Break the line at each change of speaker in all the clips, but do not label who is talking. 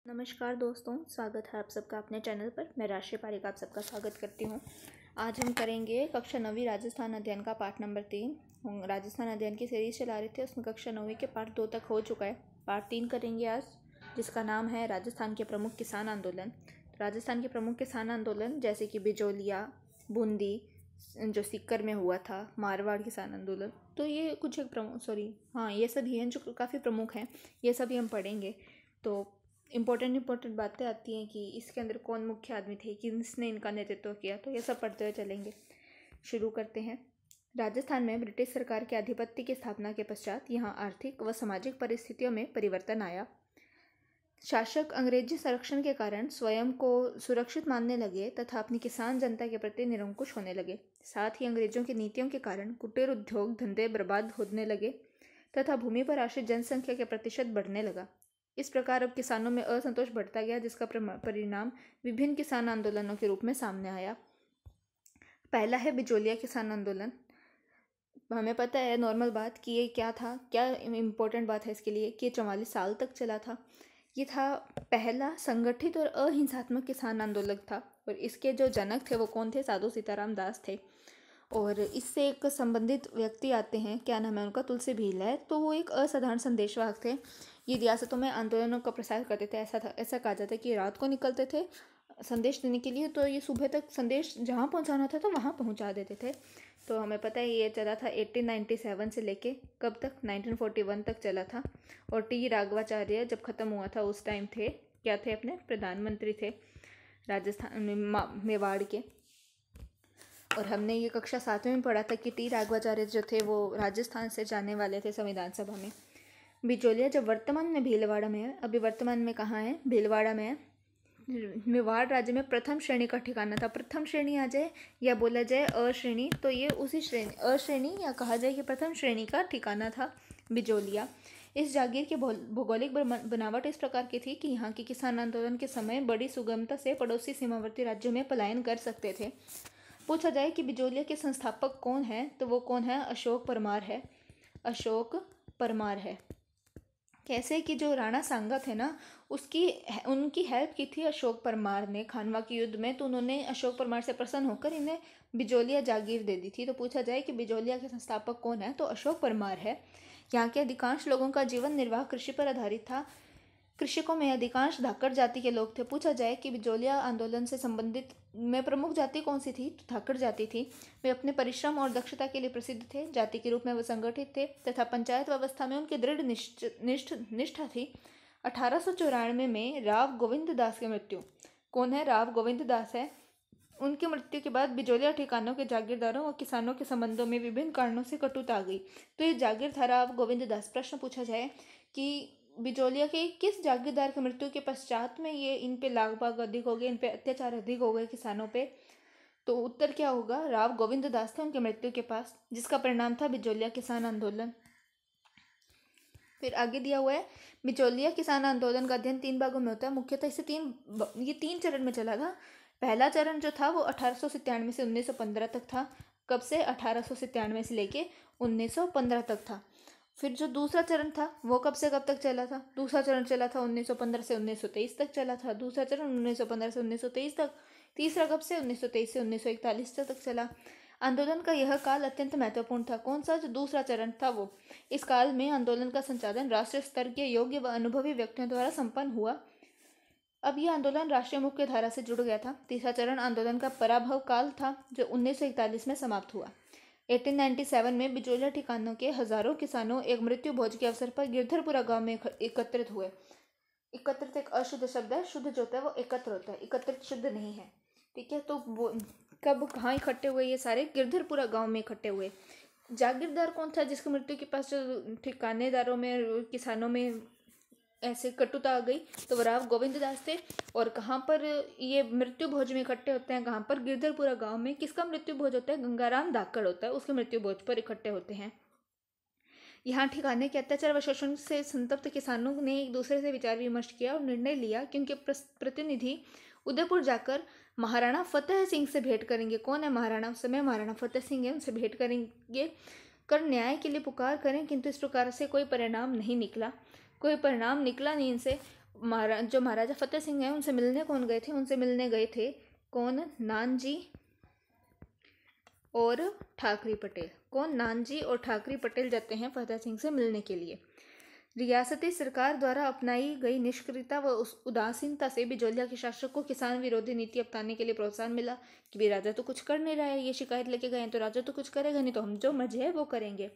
नमस्कार दोस्तों, स्वागत है आप सबका अपने चैनल पर। मैं राष्ट्रीय पारिका आप सबका स्वागत करती हूँ। आज हम करेंगे कक्षा 9वीं राजस्थान अध्ययन का पाठ नंबर 3। हम राजस्थान अध्ययन की सीरीज चला रहे थे, उसमें कक्षा 9वीं के पाठ 2 तक हो चुका है। पाठ 3 करेंगे आज, जिसका नाम है राजस्थान के प्रमुख किसान आंदोलन। राजस्थान के प्रमुख किसान आंदोलन जैसे कि बिजोलिया, बूंदी, जो सीकर में हुआ था, मारवाड़ किसान आंदोलन, तो ये कुछ एक ये सभी हैं जो काफ़ी प्रमुख हैं। ये सभी हम पढ़ेंगे। तो इम्पोर्टेंट बातें आती हैं कि इसके अंदर कौन मुख्य आदमी थे, किसने इनका नेतृत्व किया, तो ये सब पढ़ते हुए चलेंगे। शुरू करते हैं। राजस्थान में ब्रिटिश सरकार के आधिपत्य की स्थापना के पश्चात यहाँ आर्थिक व सामाजिक परिस्थितियों में परिवर्तन आया। शासक अंग्रेजी संरक्षण के कारण स्वयं को सुरक्षित मानने लगे तथा अपनी किसान जनता के प्रति निरंकुश होने लगे। साथ ही अंग्रेजों की नीतियों के कारण कुटीर उद्योग धंधे बर्बाद होने लगे तथा भूमि पर आश्रित जनसंख्या के प्रतिशत बढ़ने लगा। इस प्रकार अब किसानों में असंतोष बढ़ता गया, जिसका परिणाम विभिन्न किसान आंदोलनों के रूप में सामने आया। पहला है बिजोलिया किसान आंदोलन। हमें पता है नॉर्मल बात कि ये क्या था, क्या इम्पोर्टेंट बात है इसके लिए कि 44 साल तक चला था। ये था पहला संगठित और अहिंसात्मक किसान आंदोलन था, और इसके जो जनक थे वो कौन थे? साधु सीताराम दास थे। और इससे एक संबंधित व्यक्ति आते हैं, क्या नाम है उनका? तुलसी भील है। तो वो एक असाधारण संदेशवाहक थे। ये रियासतों में आंदोलनों का प्रसार करते थे। ऐसा कहा जाता है कि रात को निकलते थे संदेश देने के लिए, तो ये सुबह तक संदेश जहाँ पहुँचाना था तो वहाँ पहुँचा देते थे। तो हमें पता है ये चला था 1897 से लेके कब तक? 1941 तक चला था। और टी राघवाचार्य जब ख़त्म हुआ था उस टाइम थे, क्या थे? अपने प्रधानमंत्री थे राजस्थान में, मेवाड़ के। और हमने ये कक्षा 7वीं में पढ़ा था कि टी राघवाचार्य जो थे वो राजस्थान से जाने वाले थे संविधान सभा में। बिजोलिया जब वर्तमान में भीलवाड़ा में है, अभी वर्तमान में कहाँ है? भीलवाड़ा में है। मेवाड़ राज्य में प्रथम श्रेणी का ठिकाना था। प्रथम श्रेणी आ जाए या बोला जाए अश्रेणी, तो ये उसी श्रेणी, अश्रेणी या कहा जाए कि प्रथम श्रेणी का ठिकाना था बिजोलिया। इस जागीर की भौगोलिक बनावट इस प्रकार की थी कि यहाँ के किसान आंदोलन के समय बड़ी सुगमता से पड़ोसी सीमावर्ती राज्यों में पलायन कर सकते थे। पूछा जाए कि बिजोलिया के संस्थापक कौन है, तो वो कौन है? अशोक परमार है। अशोक परमार है। कैसे कि जो राणा सांगा थे ना, उनकी हेल्प की थी अशोक परमार ने खानवा के युद्ध में, तो उन्होंने अशोक परमार से प्रसन्न होकर इन्हें बिजोलिया जागीर दे दी थी। तो पूछा जाए कि बिजोलिया के संस्थापक कौन है, तो अशोक परमार है। यहाँ के अधिकांश लोगों का जीवन निर्वाह कृषि पर आधारित था। कृषकों में अधिकांश धाकड़ जाति के लोग थे। पूछा जाए कि बिजोलिया आंदोलन से संबंधित में प्रमुख जाति कौन सी थी, तो धाकड़ जाति थी। वे अपने परिश्रम और दक्षता के लिए प्रसिद्ध थे। जाति के रूप में वो संगठित थे तथा पंचायत व्यवस्था में उनकी दृढ़ निष्ठा थी। 1894 में राव गोविंद दास की मृत्यु। कौन है? राव गोविंद दास है। उनकी मृत्यु के बाद बिजोलिया ठिकानों के जागीरदारों और किसानों के संबंधों में विभिन्न कारणों से कटुता आ गई। तो ये जागीर था राव गोविंद दास। प्रश्न पूछा जाए कि बिजोलिया के किस जागीरदार की मृत्यु के पश्चात में ये इन पे लागबाग अधिक हो गए, इन पे अत्याचार अधिक हो गए किसानों पे, तो उत्तर क्या होगा? राव गोविंद दास थे उनकी मृत्यु के पास, जिसका परिणाम था बिजोलिया किसान आंदोलन। फिर आगे दिया हुआ है, बिजोलिया किसान आंदोलन का अध्ययन 3 भागों में होता है। मुख्यतः इसे 3 चरण में चला था। पहला चरण जो था वो 1897 से 1915 तक था। कब से? 1897 से लेके 1915 तक था। फिर जो दूसरा चरण था वो कब से कब तक चला था? दूसरा चरण चला था 1915 से 1923 तक चला था। दूसरा चरण 1915 से 1923 तक। तीसरा कब से? 1923 से 1941 तक चला। आंदोलन का यह काल अत्यंत महत्वपूर्ण था। कौन सा? जो दूसरा चरण था वो। इस काल में आंदोलन का संचालन राष्ट्रीय स्तर के योग्य व अनुभवी व्यक्तियों द्वारा संपन्न हुआ। अब यह आंदोलन राष्ट्रीय मुख्य धारा से जुड़ गया था। तीसरा चरण आंदोलन का पराभव काल था, जो 1941 में समाप्त हुआ। 1897 में बिजोलिया ठिकानों के हजारों किसानों एक मृत्यु भोज के अवसर पर गिरधरपुरा गांव में एकत्रित हुए। एकत्रित एक अशुद्ध शब्द है, शुद्ध जो होता है वो एकत्र होता है, एकत्रित शुद्ध नहीं है। ठीक है, तो वो कब कहाँ इकट्ठे हुए? ये सारे गिरधरपुरा गांव में इकट्ठे हुए। जागीरदार कौन था जिसकी मृत्यु के पास जो ठिकानेदारों में, किसानों में ऐसे कटुता आ गई? तो राव गोविंद दास थे। और कहाँ पर ये मृत्यु भोज में इकट्ठे होते हैं? कहाँ पर? गिरधरपुरा गांव में। किसका मृत्यु भोज होता है? गंगाराम धाकड़ होता है, उसके मृत्यु भोज पर इकट्ठे होते हैं। यहाँ ठिकाने के अत्याचार व शोषण से संतप्त किसानों ने एक दूसरे से विचार विमर्श किया और निर्णय लिया कि उनके प्रतिनिधि उदयपुर जाकर महाराणा फतेह सिंह से भेंट करेंगे। कौन है महाराणा? उस समय महाराणा फतेह सिंह है, उनसे भेंट करेंगे, कर न्याय के लिए पुकार करें। किंतु इस प्रकार से कोई परिणाम नहीं निकला। कोई परिणाम निकला नहीं इनसे। जो महाराजा फतेह सिंह हैं उनसे मिलने कौन गए थे? उनसे मिलने गए थे कौन? नानजी और ठाकरे पटेल। कौन? नानजी और ठाकरे पटेल जाते हैं फतेह सिंह से मिलने के लिए। रियासती सरकार द्वारा अपनाई गई निष्क्रियता व उदासीनता से बिजौलिया के शासक को किसान विरोधी नीति अपनाने के लिए प्रोत्साहन मिला कि भी राजा तो कुछ कर नहीं रहा है, ये शिकायत लेके गए हैं तो राजा तो कुछ करेगा नहीं, तो हम जो मर्जी है वो करेंगे।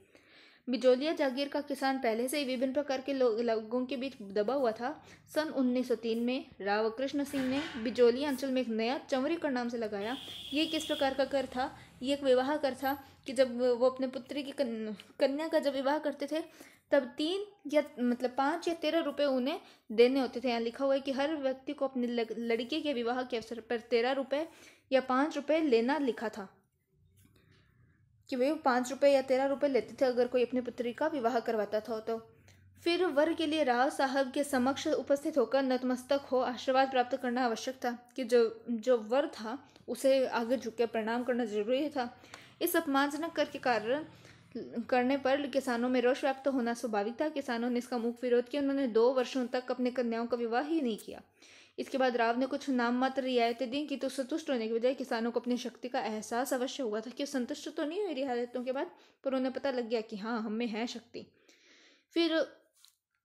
बिजौलिया जागीर का किसान पहले से ही विभिन्न प्रकार के लोगों के बीच दबा हुआ था। सन 1903 में राव कृष्ण सिंह ने बिजौलिया अंचल में एक नया चंवरी कर नाम से लगाया। ये किस प्रकार का कर था? ये एक विवाह कर था कि जब वो अपने पुत्री की कन्या का जब विवाह करते थे तब 5 या 13 रुपये उन्हें देने होते थे। यहाँ लिखा हुआ है कि हर व्यक्ति को अपनी लड़की के विवाह के अवसर पर 13 रुपये या 5 रुपये लेना लिखा था, कि वे 5 रुपये या 13 रुपये लेते थे अगर कोई अपनी पुत्री का विवाह करवाता था। तो फिर वर के लिए राव साहब के समक्ष उपस्थित होकर नतमस्तक हो आशीर्वाद प्राप्त करना आवश्यक था, कि जो वर था उसे आगे झुक प्रणाम करना जरूरी था। इस अपमानजनक कर के कारण करने पर किसानों में रोष व्याप्त होना स्वाभाविक था। किसानों ने इसका मुख्य विरोध किया। उन्होंने 2 वर्षों तक अपने कन्याओं का विवाह ही नहीं किया। इसके बाद राव ने कुछ नाम मात्र रियायतें दी, कि तो संतुष्ट होने के बजाय किसानों को अपनी शक्ति का एहसास अवश्य हुआ था कि संतुष्ट तो नहीं हुई रियायतों के बाद, पर उन्हें पता लग गया कि हाँ, हम में है शक्ति। फिर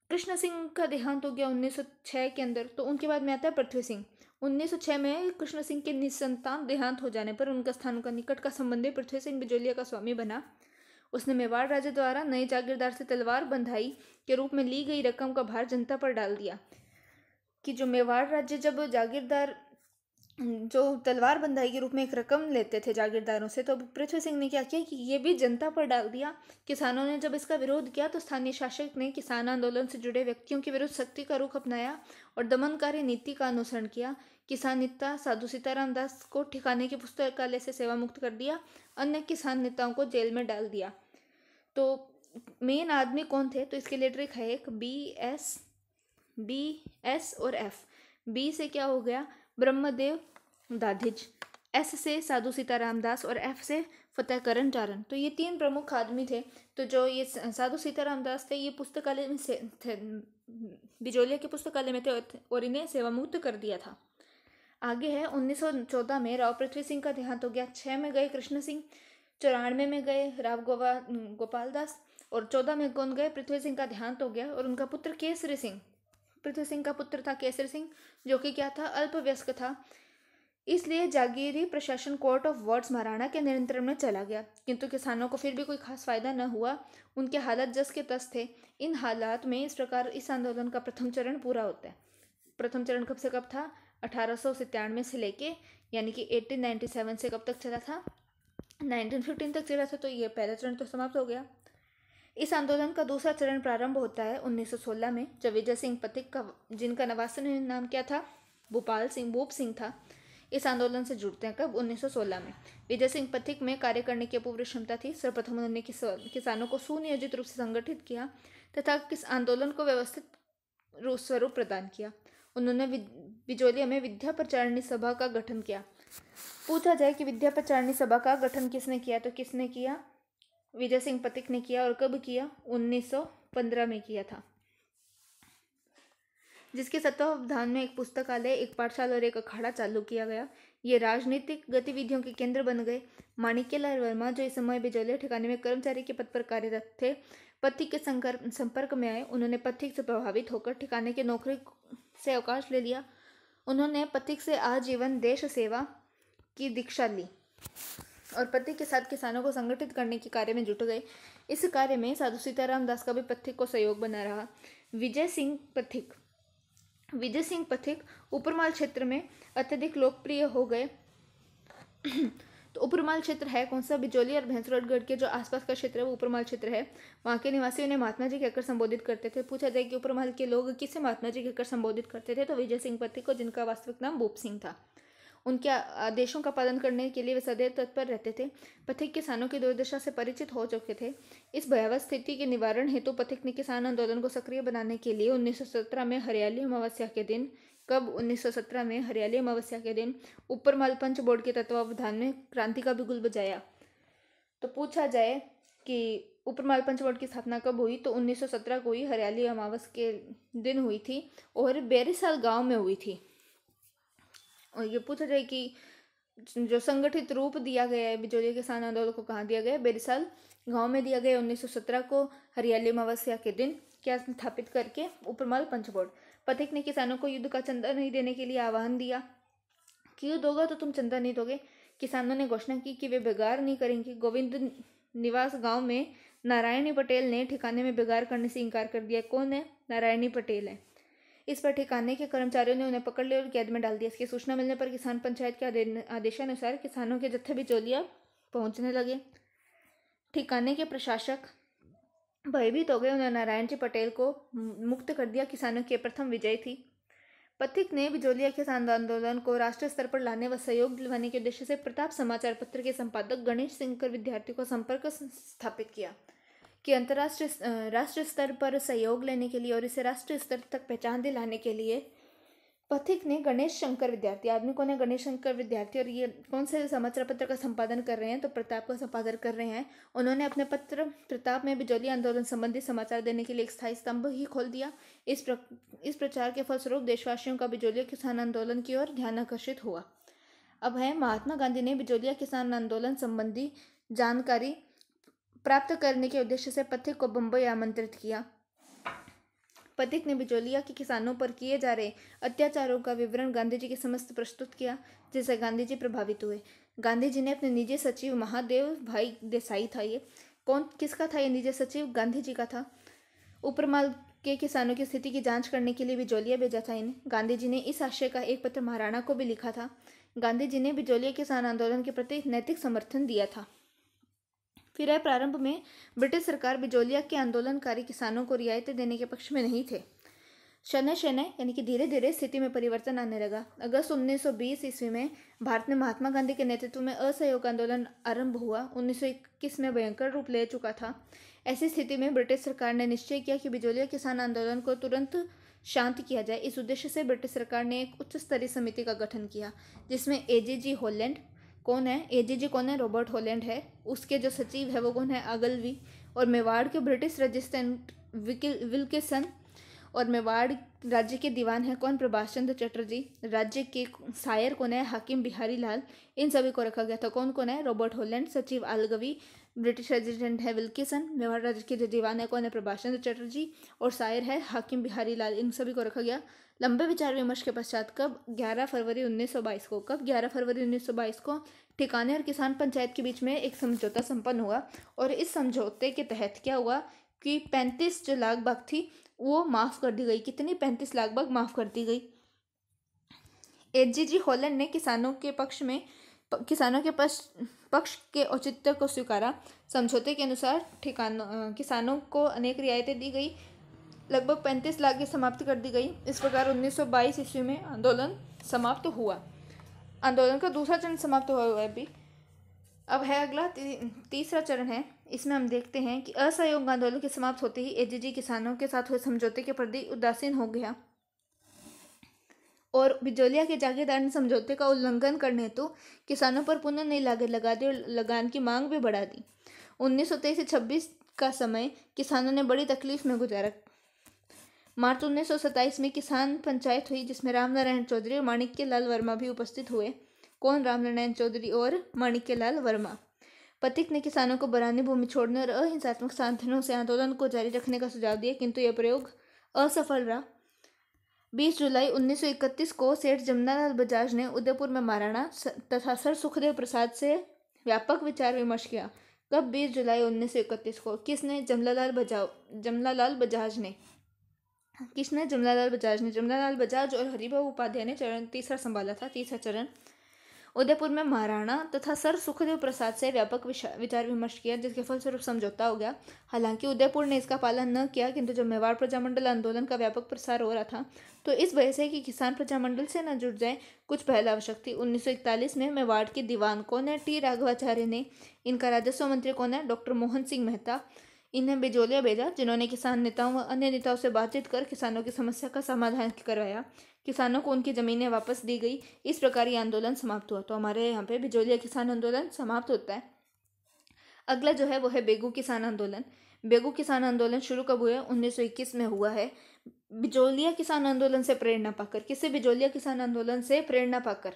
कृष्ण सिंह का देहांत हो गया 1906 के अंदर। तो उनके बाद में आता है पृथ्वी सिंह। 1906 में कृष्ण सिंह के निसंतान देहांत हो जाने पर उनका स्थान का निकट का संबंधी पृथ्वी सिंह बिजौलिया का स्वामी बना। उसने मेवाड़ राजा द्वारा नए जागीरदार से तलवार बंधाई के रूप में ली गई रकम का भार जनता पर डाल दिया, कि जो मेवाड़ राज्य जब जागीरदार जो तलवार बंधाई के रूप में एक रकम लेते थे जागीरदारों से, तो पृथ्वी सिंह ने क्या किया कि ये भी जनता पर डाल दिया। किसानों ने जब इसका विरोध किया तो स्थानीय शासक ने किसान आंदोलन से जुड़े व्यक्तियों के विरुद्ध सख्ती का रुख अपनाया और दमनकारी नीति का अनुसरण किया। किसान नेता साधु सीताराम दास को ठिकाने के पुस्तकालय से सेवा मुक्त कर दिया। अन्य किसान नेताओं को जेल में डाल दिया। तो मेन आदमी कौन थे? तो इसके लिए ट्रिक है एक, बी एस और एफ। बी से क्या हो गया? ब्रह्मदेव दाधिज, एस से साधु सीताराम दास और एफ से फतेह करण चारण। तो ये 3 प्रमुख आदमी थे। तो जो ये साधु सीताराम दास थे, ये पुस्तकालय में से थे, बिजौलिया के पुस्तकालय में थे और इन्हें सेवा मुक्त कर दिया था। आगे है 1914 में राव पृथ्वी सिंह का देहांत हो गया। 6 में गए कृष्ण सिंह, 94 में गए राव गोपाल दास और 14 में कौन गए? पृथ्वी सिंह का देहांत हो गया। और उनका पुत्र केसरी सिंह, पृथ्वी सिंह का पुत्र था केसरी सिंह, जो कि क्या था? अल्पवयस्क था। इसलिए जागीरी प्रशासन कोर्ट ऑफ वार्ड्स महाराणा के नियंत्रण में चला गया, किंतु किसानों को फिर भी कोई खास फायदा न हुआ। उनके हालात जस के तस थे। इन हालात में इस प्रकार इस आंदोलन का प्रथम चरण पूरा होता है। प्रथम चरण कब से कब था? 1897 से लेके, यानी कि 1897 से कब तक चला था? 1915 तक चला था। तो ये पहला चरण तो समाप्त हो गया। इस आंदोलन का दूसरा चरण प्रारंभ होता है 1916 में, जब विजय सिंह पथिक का, जिनका नवासन नाम क्या था? भूप सिंह था, इस आंदोलन से जुड़ते हैं। कब? 1916 में। विजय सिंह पथिक में कार्य करने की अपूर्व क्षमता थी। सर्वप्रथम उन्होंने किसानों को सुनियोजित रूप से संगठित किया तथा किस आंदोलन को व्यवस्थित स्वरूप प्रदान किया। उन्होंने बिजौलिया में विद्या प्रचारिणी सभा का गठन किया। पूछा जाए कि विद्या प्रचारिणी सभा का गठन किसने किया, तो किसने किया? विजय सिंह पथिक ने किया। और कब किया? 1915 में किया था, जिसके तत्वावधान में एक पुस्तकालय, एक पाठशाला और एक अखाड़ा चालू किया गया। ये राजनीतिक गतिविधियों के केंद्र बन गए। माणिक्यलाल वर्मा, जो इस समय बिजौलिया ठिकाने में कर्मचारी के पद पर कार्यरत थे, पथिक के संपर्क में आए। उन्होंने पथिक से प्रभावित होकर ठिकाने की नौकरी से अवकाश ले लिया। उन्होंने पथिक से आजीवन देश सेवा की दीक्षा ली और पथिक के साथ किसानों को संगठित करने के कार्य में जुट गए। इस कार्य में साधु सीताराम दास का भी पथिक को सहयोग बना रहा। विजय सिंह पथिक ऊपरमाल क्षेत्र में अत्यधिक लोकप्रिय हो गए। तो ऊपरमाल क्षेत्र है कौन सा? बिजौलिया और भैंसरोडगढ़ के जो आसपास का क्षेत्र है वो ऊपरमाल क्षेत्र है। वहाँ के निवासी उन्हें महात्मा जी कहकर संबोधित करते थे। पूछा जाए कि ऊपरमाल के लोग किसे महात्मा जी कहकर संबोधित करते थे, तो विजय सिंह पथिक को, जिनका वास्तविक नाम भूप सिंह था। उनके आदेशों का पालन करने के लिए वे सदैव तत्पर रहते थे। पथिक किसानों की दुर्दशा से परिचित हो चुके थे। इस भयावह स्थिति के निवारण हेतु पथिक ने किसान आंदोलन को सक्रिय बनाने के लिए 1917 में हरियाली अमावस्या के दिन, कब? 1917 में हरियाली अमावस्या के दिन ऊपरमाल पंच बोर्ड के तत्वावधान में क्रांति का बिगुल बजाया। तो पूछा जाए कि उपरमाल पंचवट की स्थापना कब हुई, तो 1917 को ही हरियाली अमावस के दिन हुई थी और बेरिसाल गांव में हुई थी। और ये पूछा जाए कि जो संगठित रूप दिया गया है बिजोलिया किसान आंदोलन को कहाँ दिया गया, बेरिसाल गांव में दिया गया 1917 को हरियाली अमावस्या के दिन, क्या स्थापित करके, उपरमाल पंचवट। पथिक ने किसानों को युद्ध का चंदा नहीं देने के लिए आह्वान दिया कि युद्ध होगा तो तुम चंदा नहीं दोगे। किसानों ने घोषणा की कि वे बेगार नहीं करेंगे। गोविंद निवास गांव में नारायणी पटेल ने ठिकाने में बेगार करने से इनकार कर दिया। कौन है? नारायणी पटेल है। इस पर ठिकाने के कर्मचारियों ने उन्हें पकड़ लिया और कैद में डाल दिया। इसकी सूचना मिलने पर किसान पंचायत के आदेशानुसार किसानों के जत्थे बिचौलिया पहुंचने लगे। ठिकाने के प्रशासक भयभीत हो गए। उन्होंने नारायण जी पटेल को मुक्त कर दिया। किसानों की प्रथम विजय थी। पथिक ने बिजोलिया किसान आंदोलन को राष्ट्रीय स्तर पर लाने व सहयोग दिलवाने के उद्देश्य से प्रताप समाचार पत्र के संपादक गणेश सिंह विद्यार्थी को संपर्क स्थापित किया कि राष्ट्रीय स्तर पर सहयोग लेने के लिए और इसे राष्ट्रीय स्तर तक पहचान दिलाने के लिए पथिक ने गणेश शंकर विद्यार्थी, आदमी कौन है? गणेश शंकर विद्यार्थी। और ये कौन से समाचार पत्र का संपादन कर रहे हैं? तो प्रताप का संपादन कर रहे हैं। उन्होंने अपने पत्र प्रताप में बिजोलिया आंदोलन संबंधी समाचार देने के लिए एक स्थायी स्तंभ ही खोल दिया। इस प्रचार के फलस्वरूप देशवासियों का बिजोलिया किसान आंदोलन की ओर ध्यान आकर्षित हुआ। अब है, महात्मा गांधी ने बिजोलिया किसान आंदोलन संबंधी जानकारी प्राप्त करने के उद्देश्य से पथिक को बंबई आमंत्रित किया। पथिक ने बिजोलिया के किसानों पर किए जा रहे अत्याचारों का विवरण गांधी जी के समस्त प्रस्तुत किया, जिससे गांधी जी प्रभावित हुए। गांधी जी ने अपने निजी सचिव महादेव भाई देसाई था, ये कौन, किसका था ये निजी सचिव? गांधी जी का था। उपरमाल के किसानों की स्थिति की जांच करने के लिए बिजोलिया भेजा था इन्हें। गांधी जी ने इस आशय का एक पत्र महाराणा को भी लिखा था। गांधी जी ने बिजोलिया किसान आंदोलन के प्रति नैतिक समर्थन दिया था। फिर प्रारंभ में ब्रिटिश सरकार बिजोलिया के आंदोलनकारी किसानों को रियायतें देने के पक्ष में नहीं थे। शनय शनय यानी कि धीरे धीरे स्थिति में परिवर्तन आने लगा। अगस्त 1920 ईस्वी में भारत में महात्मा गांधी के नेतृत्व में असहयोग आंदोलन आरंभ हुआ। 1921 में भयंकर रूप ले चुका था। ऐसी स्थिति में ब्रिटिश सरकार ने निश्चय किया कि बिजोलिया किसान आंदोलन को तुरंत शांत किया जाए। इस उद्देश्य से ब्रिटिश सरकार ने एक उच्च स्तरीय समिति का गठन किया, जिसमें एजीजी हॉलैंड, कौन है एजीजी, कौन है? रॉबर्ट हॉलैंड है। उसके जो सचिव है वो कौन है? अगलवी। और मेवाड़ के ब्रिटिश रजिस्ट्रेंट विल्किसन, और मेवाड़ राज्य के दीवान है कौन? प्रभाष चंद्र चटर्जी। राज्य के शायर कौन है? हाकिम बिहारी लाल। इन सभी को रखा गया था। कौन कौन है? रॉबर्ट हॉलैंड, सचिव अगलवी, ब्रिटिश रजिस्ट्रेंट है विल्किसन, मेवाड़ राज्य के जो दीवान है कौन है? प्रभाष चंद्र चटर्जी, और शायर है हाकिम बिहारी लाल। इन सभी को रखा गया। लंबे विचार विमर्श के पश्चात कब? 11 फरवरी 1922 को। कब? 11 फरवरी 1922 को ठिकाने और किसान पंचायत के बीच में एक समझौता संपन्न हुआ। और इस समझौते के तहत क्या हुआ कि 35 जो लाख बाग थी वो माफ कर दी गई। कितनी? 35 लाख बाग माफ कर दी गई। एजीजी हॉलैंड ने किसानों के पक्ष के औचित्य को स्वीकारा। समझौते के अनुसार किसानों को अनेक रियायतें दी गई। लगभग 35 लाख की समाप्ति कर दी गई। इस प्रकार 1922 ईस्वी में आंदोलन समाप्त हुआ। आंदोलन का दूसरा चरण समाप्त हुआ है अभी। अब है अगला तीसरा चरण है। इसमें हम देखते हैं कि असहयोग आंदोलन के समाप्त होते ही एजीजी किसानों के साथ हुए समझौते के प्रति उदासीन हो गया और बिजोलिया के जागीरदार ने समझौते का उल्लंघन करने हेतु किसानों पर पुनः नई लागत लगा दी और लगान की मांग भी बढ़ा दी। 1923 से 26 का समय किसानों ने बड़ी तकलीफ में गुजारा। मार्च 1927 में किसान पंचायत हुई, जिसमें रामनारायण चौधरी और माणिक्य लाल वर्मा भी उपस्थित हुए। कौन? रामनारायण चौधरी और माणिक्य लाल वर्मा। पथिक ने किसानों को बरानी भूमि छोड़ने और अहिंसात्मक साधनों से आंदोलन को जारी रखने का सुझाव दिया, किंतु यह प्रयोग असफल रहा। 20 जुलाई 1931 को सेठ जमनालाल बजाज ने उदयपुर में महाराणा तथा सर सुखदेव प्रसाद से व्यापक विचार विमर्श किया। कब? 20 जुलाई 1931 को। किसने? जमनालाल बजाज ने। किसने? जमनालाल बजाज ने। जमनालाल बजाज और हरिभाऊ उपाध्याय ने चरण तीसरा संभाला था। तीसरा चरण उदयपुर में महाराणा तथा सर सुखदेव प्रसाद से व्यापक विचार विमर्श किया, जिसके फलस्वरूप समझौता हो गया। हालांकि उदयपुर ने इसका पालन न किया, किंतु जब मेवाड़ प्रजामंडल आंदोलन का व्यापक प्रसार हो रहा था तो इस वजह से कि किसान प्रजामंडल से न जुड़ जाए कुछ पहल आवश्यक थी। 1941 में मेवाड़ के दीवान कौन है? टी राघवाचार्य ने। इनका राजस्व मंत्री कौन है? डॉक्टर मोहन सिंह मेहता। इन्हें बिजोलिया भेजा, जिन्होंने किसान नेताओं व अन्य नेताओं से बातचीत कर किसानों की समस्या का समाधान करवाया। किसानों को उनकी जमीनें वापस दी गई। इस प्रकार ये आंदोलन समाप्त हुआ। तो हमारे यहाँ पे बिजोलिया किसान आंदोलन समाप्त होता है। अगला जो है वो है बेगू किसान आंदोलन। बेगू किसान आंदोलन शुरू कब हुआ? 1921 में हुआ है। बिजोलिया किसान आंदोलन से प्रेरणा पाकर। किससे? बिजोलिया किसान आंदोलन से प्रेरणा पाकर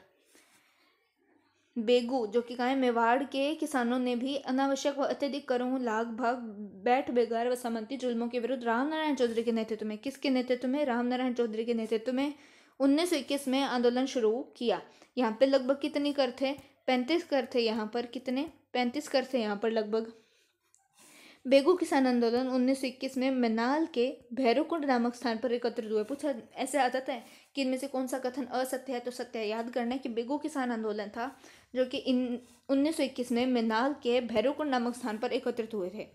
बेगू, जो कि कहा है मेवाड़ के किसानों ने भी अनावश्यक व अत्यधिक करों, लाग भाग, बैठ बेगार व सामंती जुल्मों के विरुद्ध रामनारायण चौधरी के नेतृत्व में, किसके नेतृत्व में? रामनारायण चौधरी के नेतृत्व में 1921 में आंदोलन शुरू किया। यहाँ पे लगभग कितने कर थे? 35 कर थे। यहाँ पर कितने? 35 कर थे यहाँ पर लगभग। बेगू किसान आंदोलन 1921 में मनाल के भैरवकुंड नामक स्थान पर एकत्रित हुए। पूछा ऐसे आ जाता है कि इनमें से कौन सा कथन असत्य है? तो सत्य है। याद करना है कि बेगू किसान आंदोलन था जो कि 1921 में मनाल के भैरवकुंड नामक स्थान पर एकत्रित हुए थे।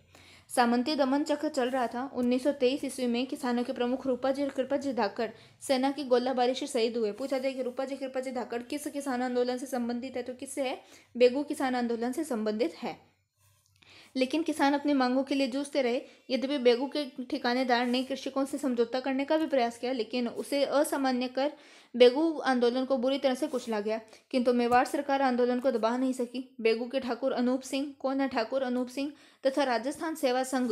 सामंती दमन चक्र चल रहा था। 1923 ईस्वी में किसानों के प्रमुख रूपाजी और कृपाजी धाकड़ सेना की गोलाबारी से शहीद हुए। पूछा जाए कि रूपाजी कृपाजी धाकड़ किस किसान आंदोलन से संबंधित है? तो किससे है? बेगू किसान आंदोलन से संबंधित है। लेकिन किसान अपनी मांगों के लिए जूझते रहे। यद्यपि बेगू के ठिकानेदार ने कृषकों से समझौता करने का भी प्रयास किया, लेकिन उसे असामान्य कर बेगू आंदोलन को बुरी तरह से कुचला गया। किंतु मेवाड़ सरकार आंदोलन को दबा नहीं सकी। बेगू के ठाकुर अनूप सिंह, कौन है ठाकुर अनूप सिंह, तथा राजस्थान सेवा संघ,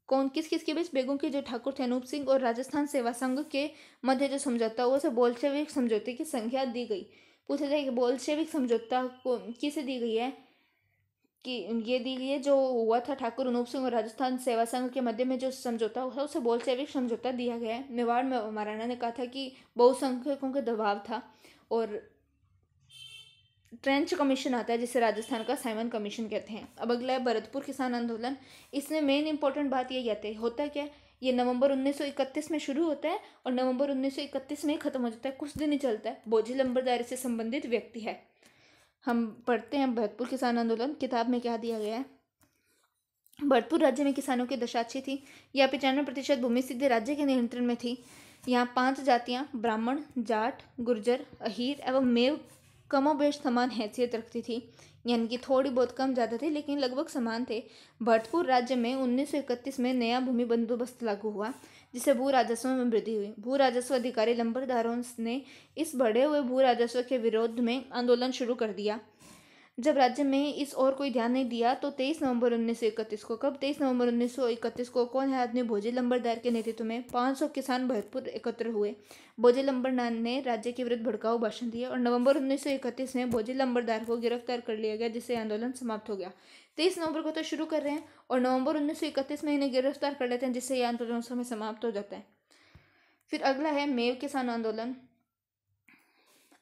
कौन किस किस के बीच? बेगू के जो ठाकुर थे अनूप सिंह और राजस्थान सेवा संघ के मध्य जो समझौता हुआ उसे बोल्शेविक समझौते की संज्ञा दी गई। पूछा जाए कि बोल्शेविक समझौता को किसे दी गई है? कि ये दी गई है जो हुआ था ठाकुर अनूप सिंह और राजस्थान सेवा संघ के मध्य में जो समझौता हुआ उसे बोल्शेविक समझौता दिया गया है। मेवाड़ में महाराणा ने कहा था कि बहुसंख्यकों का दबाव था और ट्रेंच कमीशन आता है जिसे राजस्थान का साइमन कमीशन कहते हैं। अब अगला है भरतपुर किसान आंदोलन। इसमें मेन इंपॉर्टेंट बात यही आती है, होता क्या है, ये नवंबर 1931 में शुरू होता है और नवंबर 1931 में ही खत्म हो जाता है। कुछ दिन ही चलता है। बोझी लंबरदारी से संबंधित व्यक्ति है। हम पढ़ते हैं भरतपुर किसान आंदोलन। किताब में क्या दिया गया है? भरतपुर राज्य में किसानों की दशा अच्छी थी। यह 95% भूमि सीधे राज्य के नियंत्रण में थी। यहाँ 5 जातियाँ ब्राह्मण, जाट, गुर्जर, अहीर एवं मेव कमोबेश समान हैसियत रखती थी। यानी कि थोड़ी बहुत कम ज़्यादा थी लेकिन लगभग समान थे। भरतपुर राज्य में 1931 में नया भूमि बंदोबस्त लागू हुआ जिससे भू राजस्व में वृद्धि हुई। भू राजस्व अधिकारी लंबरदारों ने इस बढ़े हुए भू राजस्व के विरोध में आंदोलन शुरू कर दिया। जब राज्य में इस ओर कोई ध्यान नहीं दिया तो 23 नवंबर 1931 को, कब? 23 नवंबर 1931 को कौन है आदमी? भोजी लंबरदार के नेतृत्व में 500 किसान भरतपुर एकत्र हुए। भोजी लंबरदार ने राज्य के विरुद्ध भड़काऊ भाषण दिया और नवंबर 1931 में भोजी लंबरदार को गिरफ्तार कर लिया गया जिससे आंदोलन समाप्त हो गया। 23 नवंबर को तो शुरू कर रहे हैं और नवंबर 1931 में इन्हें गिरफ्तार कर लेते हैं जिससे यह आंदोलन समय समाप्त हो जाता है। फिर अगला है मेव किसान आंदोलन।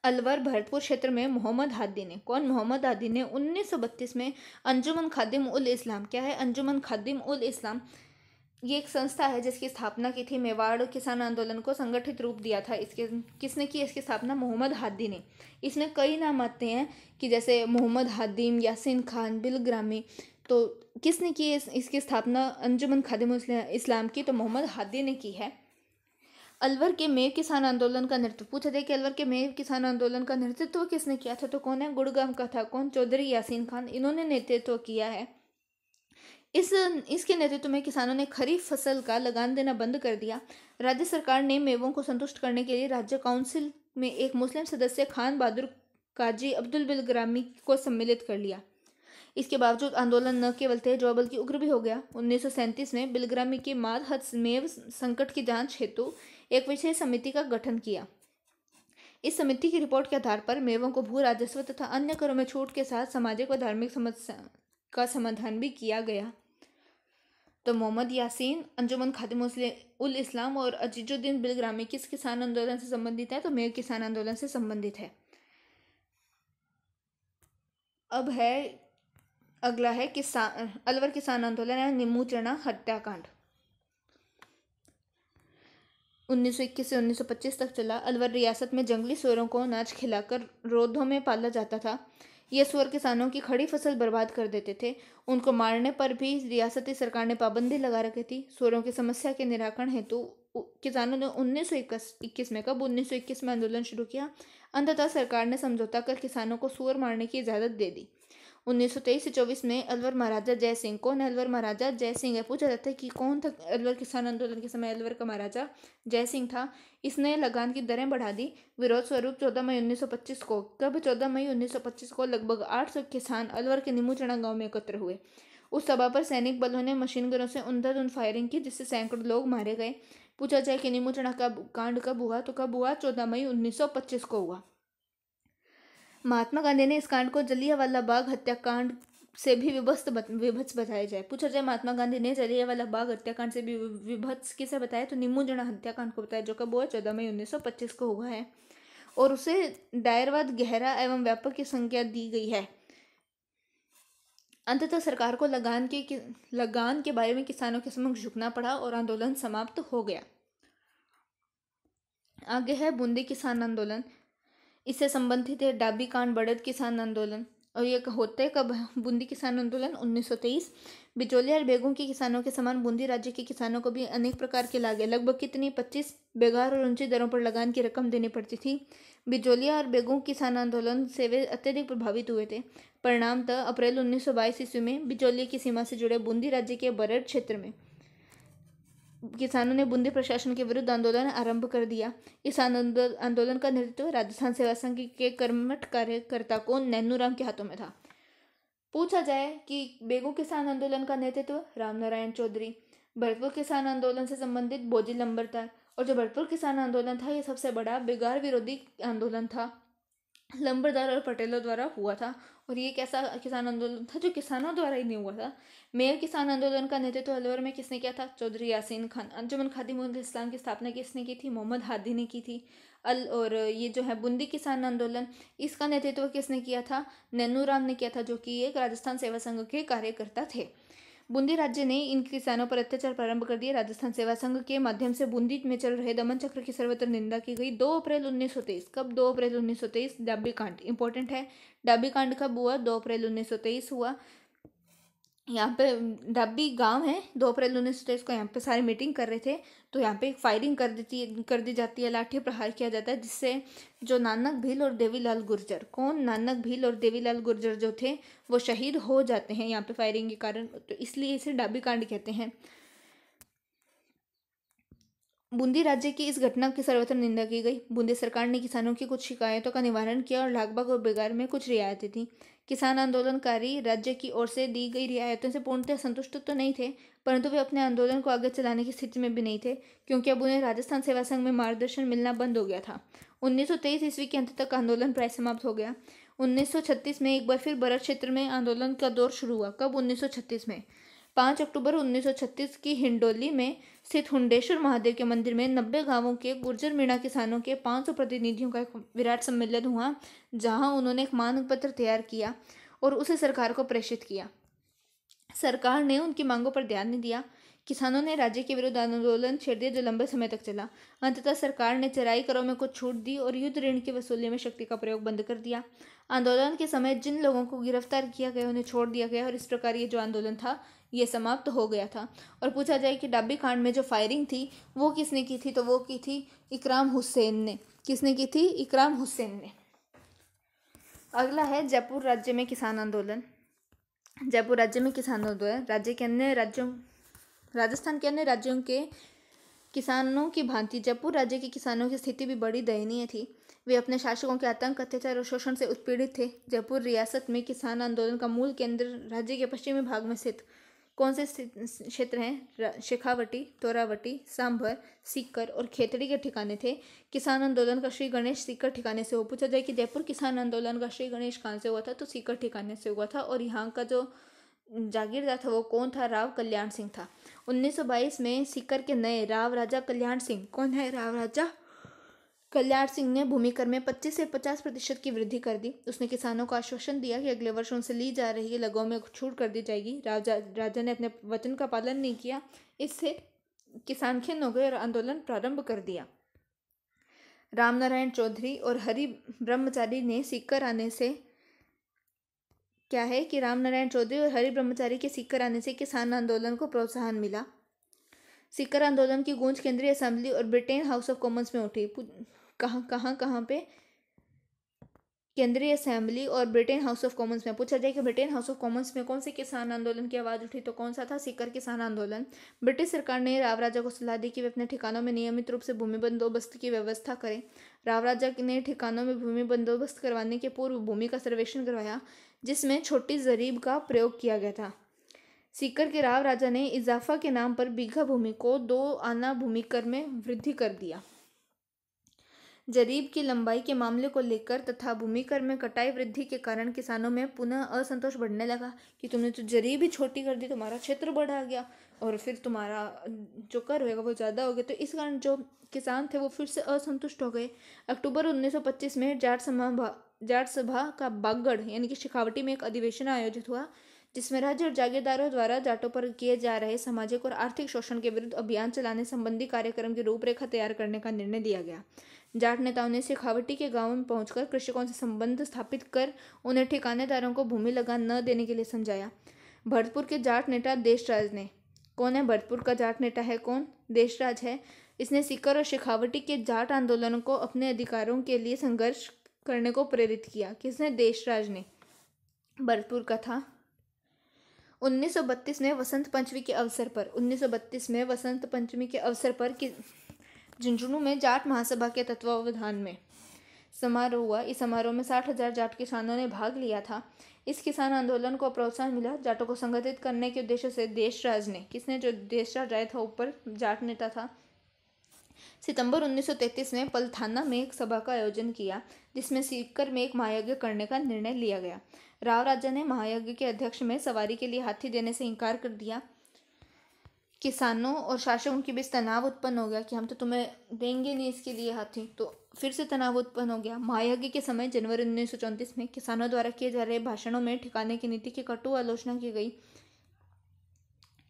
अलवर भरतपुर क्षेत्र में मोहम्मद हादी ने, कौन? मोहम्मद हादी ने 1932 में अंजुमन खादिम उल इस्लाम, क्या है? अंजुमन खादिम उल इस्लाम, ये एक संस्था है जिसकी स्थापना की थी। मेवाड़ किसान आंदोलन को संगठित रूप दिया था। इसके किसने की इसकी स्थापना? मोहम्मद हादी ने। इसमें कई नाम आते हैं कि जैसे मोहम्मद हादिम, यासीन खान, बिलग्रामी। तो किसने की इसकी स्थापना अंजुमन खादिम उल इस्लाम की? तो मोहम्मद हादी ने की है। अलवर के मेव किसान आंदोलन का नेतृत्व, पूछा जाए कि अलवर के मेव किसान आंदोलन का नेतृत्व किसने किया था? तो कौन है? गुड़गांव का था। कौन? चौधरी यासीन खान। इन्होंने नेतृत्व किया है। इसके नेतृत्व में किसानों ने खरीफ फसल का लगान देना बंद कर दिया। राज्य सरकार ने मेवों को संतुष्ट करने के लिए राज्य काउंसिल में एक मुस्लिम सदस्य खान बहादुर काजी अब्दुल बिलग्रामी को सम्मिलित कर लिया। इसके बावजूद आंदोलन न केवल तेज हुआ बल्कि उग्र भी हो गया। 1937 में बिलग्रामी के माद मेव संकट की जांच हेतु एक विशेष समिति का गठन किया। इस समिति की रिपोर्ट के आधार पर मेवों को भू राजस्व तथा अन्य करों में छूट के साथ सामाजिक व धार्मिक समस्या का समाधान भी किया गया। तो मोहम्मद यासीन, अंजुमन खादिम उल इस्लाम और अजीजुद्दीन बिलग्रामी किस किसान आंदोलन से संबंधित है? तो मेव किसान आंदोलन से संबंधित है। अब है अगला है किसान अलवर किसान आंदोलन या निमूचना हत्याकांड। 1921 से 1925 तक चला। अलवर रियासत में जंगली सुअरों को अनाज खिलाकर रोधों में पाला जाता था। ये सुअर किसानों की खड़ी फसल बर्बाद कर देते थे। उनको मारने पर भी रियासती सरकार ने पाबंदी लगा रखी थी। सुअरों की समस्या के निराकरण हेतु किसानों ने 1921 में, कब? 1921 में आंदोलन शुरू किया। अंततः सरकार ने समझौता कर किसानों को सुअर मारने की इजाज़त दे दी। 1923 से 24 में अलवर महाराजा जय सिंह, कौन है? अलवर महाराजा जय सिंह है। पूछा जाता है कि कौन था अलवर किसान आंदोलन के समय? अलवर का महाराजा जय सिंह था। इसने लगान की दरें बढ़ा दी। विरोध स्वरूप 14 मई 1925 को, कब? 14 मई 1925 को लगभग 800 किसान अलवर के निमूचना गांव में एकत्र हुए। उस सभा पर सैनिक बलों ने मशीन गनों से अंधाधुंध फायरिंग की, जिससे सैकड़ों लोग मारे गए। पूछा जाए कि नीमू चढ़ा का कांड कब हुआ, तो कब हुआ? 14 मई 1925 को हुआ। महात्मा गांधी ने इस कांड को जलियांवाला बाग हत्याकांड से भी विभत्स बताया जाए। पूछा जाए महात्मा गांधी ने जलियांवाला बाग हत्याकांड से भी विभत्स किसे बताया, तो नीमू जड़ा हत्याकांड को बताया, जो कब हुआ? 14 मई 1925 को हुआ है। और उसे दायरवाद गहरा एवं व्यापक की संज्ञा दी गई है। अंततः सरकार को लगान के बारे में किसानों के समक्ष झुकना पड़ा और आंदोलन समाप्त हो गया। आगे है बूंदी किसान आंदोलन। इससे संबंधित है डाबी कांड, बड़द किसान आंदोलन। और ये होते हैं कब? बूंदी किसान आंदोलन 1923। बिचौलिया और बेगों के किसानों के समान बूंदी राज्य के किसानों को भी अनेक प्रकार के लागे, लगभग कितनी 25 बेगार और ऊंची दरों पर लगान की रकम देनी पड़ती थी। बिचौलिया और बेगों किसान आंदोलन से वे अत्यधिक प्रभावित हुए थे। परिणामतः अप्रैल 1922 ईस्वी में बिचौलिया की सीमा से जुड़े बूंदी राज्य के बरड़ क्षेत्र में किसानों ने बूंदी प्रशासन के विरुद्ध आंदोलन आरंभ कर दिया। इस आंदोलन का नेतृत्व राजस्थान सेवा संघ के कर्मठ कार्यकर्ता कौन? नैनूराम के हाथों में था। पूछा जाए कि बेगू किसान आंदोलन का नेतृत्व रामनारायण चौधरी, भरतपुर किसान आंदोलन से संबंधित बोजी लंबरदार। और जो भरतपुर किसान आंदोलन था, ये सबसे बड़ा बेगार विरोधी आंदोलन था, लंबरदार और पटेलों द्वारा हुआ था। और ये कैसा किसान आंदोलन था? जो किसानों द्वारा ही नहीं हुआ था। मेयर किसान आंदोलन का नेतृत्व अलवर में किसने किया था? चौधरी यासीन खान। अंजुमन खादिम उल इस्लाम की स्थापना किसने की थी? मोहम्मद हादी ने की थी। और ये जो है बूंदी किसान आंदोलन, इसका नेतृत्व किसने किया था? नैनूराम ने किया था, जो कि एक राजस्थान सेवा संघ के कार्यकर्ता थे। बूंदी राज्य ने इन किसानों पर अत्याचार प्रारंभ कर दिए। राजस्थान सेवा संघ के माध्यम से बूंदी में चल रहे दमन चक्र की सर्वत्र निंदा की गई। 2 अप्रैल 1923। कब? 2 अप्रैल 1923। डाबी कांड इंपॉर्टेंट है। डाबी कांड कब हुआ? 2 अप्रैल 1923 हुआ। यहाँ पे डाबी गांव है। 2 अप्रैल 1923 को यहाँ पे सारे मीटिंग कर रहे थे, तो यहाँ पे एक फायरिंग कर दी जाती है, लाठी प्रहार किया जाता है, जिससे जो नानक भील और देवीलाल गुर्जर, कौन? नानक भील और देवीलाल गुर्जर जो थे वो शहीद हो जाते हैं यहाँ पे फायरिंग के कारण, तो इसलिए इसे डाबी कांड कहते हैं। बूंदी राज्य की इस घटना की सर्वत्र निंदा की गई। बूंदी सरकार ने किसानों की कुछ शिकायतों का निवारण किया और लाखबाग और बेगार में कुछ रियायतें थीं। किसान आंदोलनकारी राज्य की ओर से दी गई रियायतों से पूर्णतः संतुष्ट तो नहीं थे, परंतु वे अपने आंदोलन को आगे चलाने की स्थिति में भी नहीं थे, क्योंकि अब उन्हें राजस्थान सेवा संघ में मार्गदर्शन मिलना बंद हो गया था। 1923 ईस्वी के अंत तक आंदोलन प्राय समाप्त हो गया। 1936 में एक बार फिर बरड़ क्षेत्र में आंदोलन का दौर शुरू हुआ। कब? 1936 में। 5 अक्टूबर 1936 की हिंडोली में स्थित हुंडेश्वर महादेव के मंदिर में 90 गांवों के गुर्जर मीणा किसानों के 500 प्रतिनिधियों का एक विराट सम्मेलन हुआ, जहां उन्होंने एक मांग पत्र तैयार किया और उसे सरकार को प्रेषित किया। सरकार ने उनकी मांगों पर ध्यान नहीं दिया। किसानों ने राज्य के विरुद्ध आंदोलन छेड़ दिया, जो लंबे समय तक चला। अंततः सरकार ने चराई करों में कुछ छूट दी और युद्ध ऋण की वसूली में शक्ति का प्रयोग बंद कर दिया। आंदोलन के समय जिन लोगों को गिरफ्तार किया गया उन्हें छोड़ दिया गया और इस प्रकार ये जो आंदोलन था ये समाप्त हो गया था। और पूछा जाए कि डाबी कांड में जो फायरिंग थी वो किसने की थी, तो वो की थी इकराम हुसैन ने। किसने की थी? इकराम हुसैन ने। अगला है जयपुर राज्य में किसान आंदोलन। जयपुर राज्य में किसान आंदोलन राजस्थान के अन्य राज्यों के किसानों की भांति जयपुर राज्य के किसानों की स्थिति भी बड़ी दयनीय थी। वे अपने शासकों के आतंक, अत्याचार और शोषण से उत्पीड़ित थे। जयपुर रियासत में किसान आंदोलन का मूल केंद्र राज्य के पश्चिमी भाग में स्थित कौन से क्षेत्र हैं? शेखावटी, तोरावटी, सांभर, सीकर और खेतड़ी के ठिकाने थे। किसान आंदोलन का श्री गणेश सीकर ठिकाने से हो। पूछा जाए कि जयपुर किसान आंदोलन का श्री गणेश कहाँ से हुआ था, तो सीकर ठिकाने से हुआ था। और यहाँ का जो जागीरदार था वो कौन था? राव कल्याण सिंह था। 1922 में सीकर के नए राव राजा कल्याण सिंह, कौन है राव राजा कल्याण सिंह, ने भूमि कर में 25 से 50% की वृद्धि कर दी। उसने किसानों को आश्वासन दिया कि अगले वर्ष उनसे ली जा रही लगों में छूट कर दी जाएगी। राजा ने अपने वचन का पालन नहीं किया, इससे किसान खिन्न हो गए और आंदोलन प्रारंभ कर दिया। रामनारायण चौधरी और हरि ब्रह्मचारी ने सीकर आने से क्या है कि रामनारायण चौधरी और हरि ब्रह्मचारी के सीकर आने से किसान आंदोलन को प्रोत्साहन मिला। सीकर आंदोलन की गूंज केंद्रीय असेंबली और ब्रिटेन हाउस ऑफ कॉमन्स में उठी। कहाँ पे? केंद्रीय असेंबली और ब्रिटेन हाउस ऑफ कॉमन्स में। पूछा जाए कि ब्रिटेन हाउस ऑफ कॉमन्स में कौन से किसान आंदोलन की आवाज उठी, तो कौन सा था? सीकर किसान आंदोलन। ब्रिटिश सरकार ने राव राजा को सलाह दी कि वे अपने ठिकानों में नियमित रूप से भूमि बंदोबस्त की व्यवस्था करें। राव राजा ने ठिकानों में भूमि बंदोबस्त करवाने के पूर्व भूमि का सर्वेक्षण करवाया, जिसमें छोटी जरीब का प्रयोग किया गया था। सीकर के राव राजा ने इजाफा के नाम पर बीघा भूमि को 2 आना भूमि कर में वृद्धि कर दिया। जरीब की लंबाई के मामले को लेकर तथा भूमि कर में कटाई वृद्धि के कारण किसानों में पुनः असंतोष बढ़ने लगा कि तुमने तो जरीब ही छोटी कर दी, तुम्हारा क्षेत्र बढ़ा गया और फिर तुम्हारा जो कर होगा वो ज़्यादा हो गया। तो इस कारण जो किसान थे वो फिर से असंतुष्ट हो गए। अक्टूबर 1925 में जाट सभा का बागड़ यानी कि शेखावटी में एक अधिवेशन आयोजित हुआ, जिसमें राज्य और जागीरदारों द्वारा जाटों पर किए जा रहे सामाजिक और आर्थिक शोषण के विरुद्ध अभियान चलाने संबंधी कार्यक्रम की रूपरेखा तैयार करने का निर्णय लिया गया। जाट नेताओं ने शेखावटी के गांव में पहुंचकर कृषकों से संबंध स्थापित कर उन्हें ठिकानेदारों को भूमि लगान न देने के लिए समझाया। भरतपुर के जाट नेता देशराज ने, कौन है भरतपुर का जाट नेता है कौन? देशराज है। इसने सीकर और शेखावटी के जाट आंदोलनों को अपने अधिकारों के लिए संघर्ष करने को प्रेरित किया। किसने? देशराज ने। भरतपुर का था। 1932 में वसंत पंचमी के अवसर पर झुंझुनू में जाट महासभा के तत्वावधान में समारोह हुआ। इस समारोह में 60,000 जाट किसानों ने भाग लिया था। इस किसान आंदोलन को प्रोत्साहन मिला जाटों को संगठित करने के उद्देश्य से देशराज ने, किसने? जो देशराज आया था ऊपर जाट नेता था, सितंबर 1933 में पलथाना में एक सभा का आयोजन किया, जिसमें सीकर में एक महायज्ञ करने का निर्णय लिया गया। राव राजा ने महायज्ञ के अध्यक्ष में सवारी के लिए हाथी देने से इनकार कर दिया। किसानों और शासकों के बीच तनाव उत्पन्न हो गया कि हम तो तुम्हें देंगे नहीं इसके लिए हाथी, तो फिर से तनाव उत्पन्न हो गया। महायज्ञ के समय जनवरी 1934 में किसानों द्वारा किए जा रहे भाषणों में ठिकाने की नीति की कटु आलोचना की गई।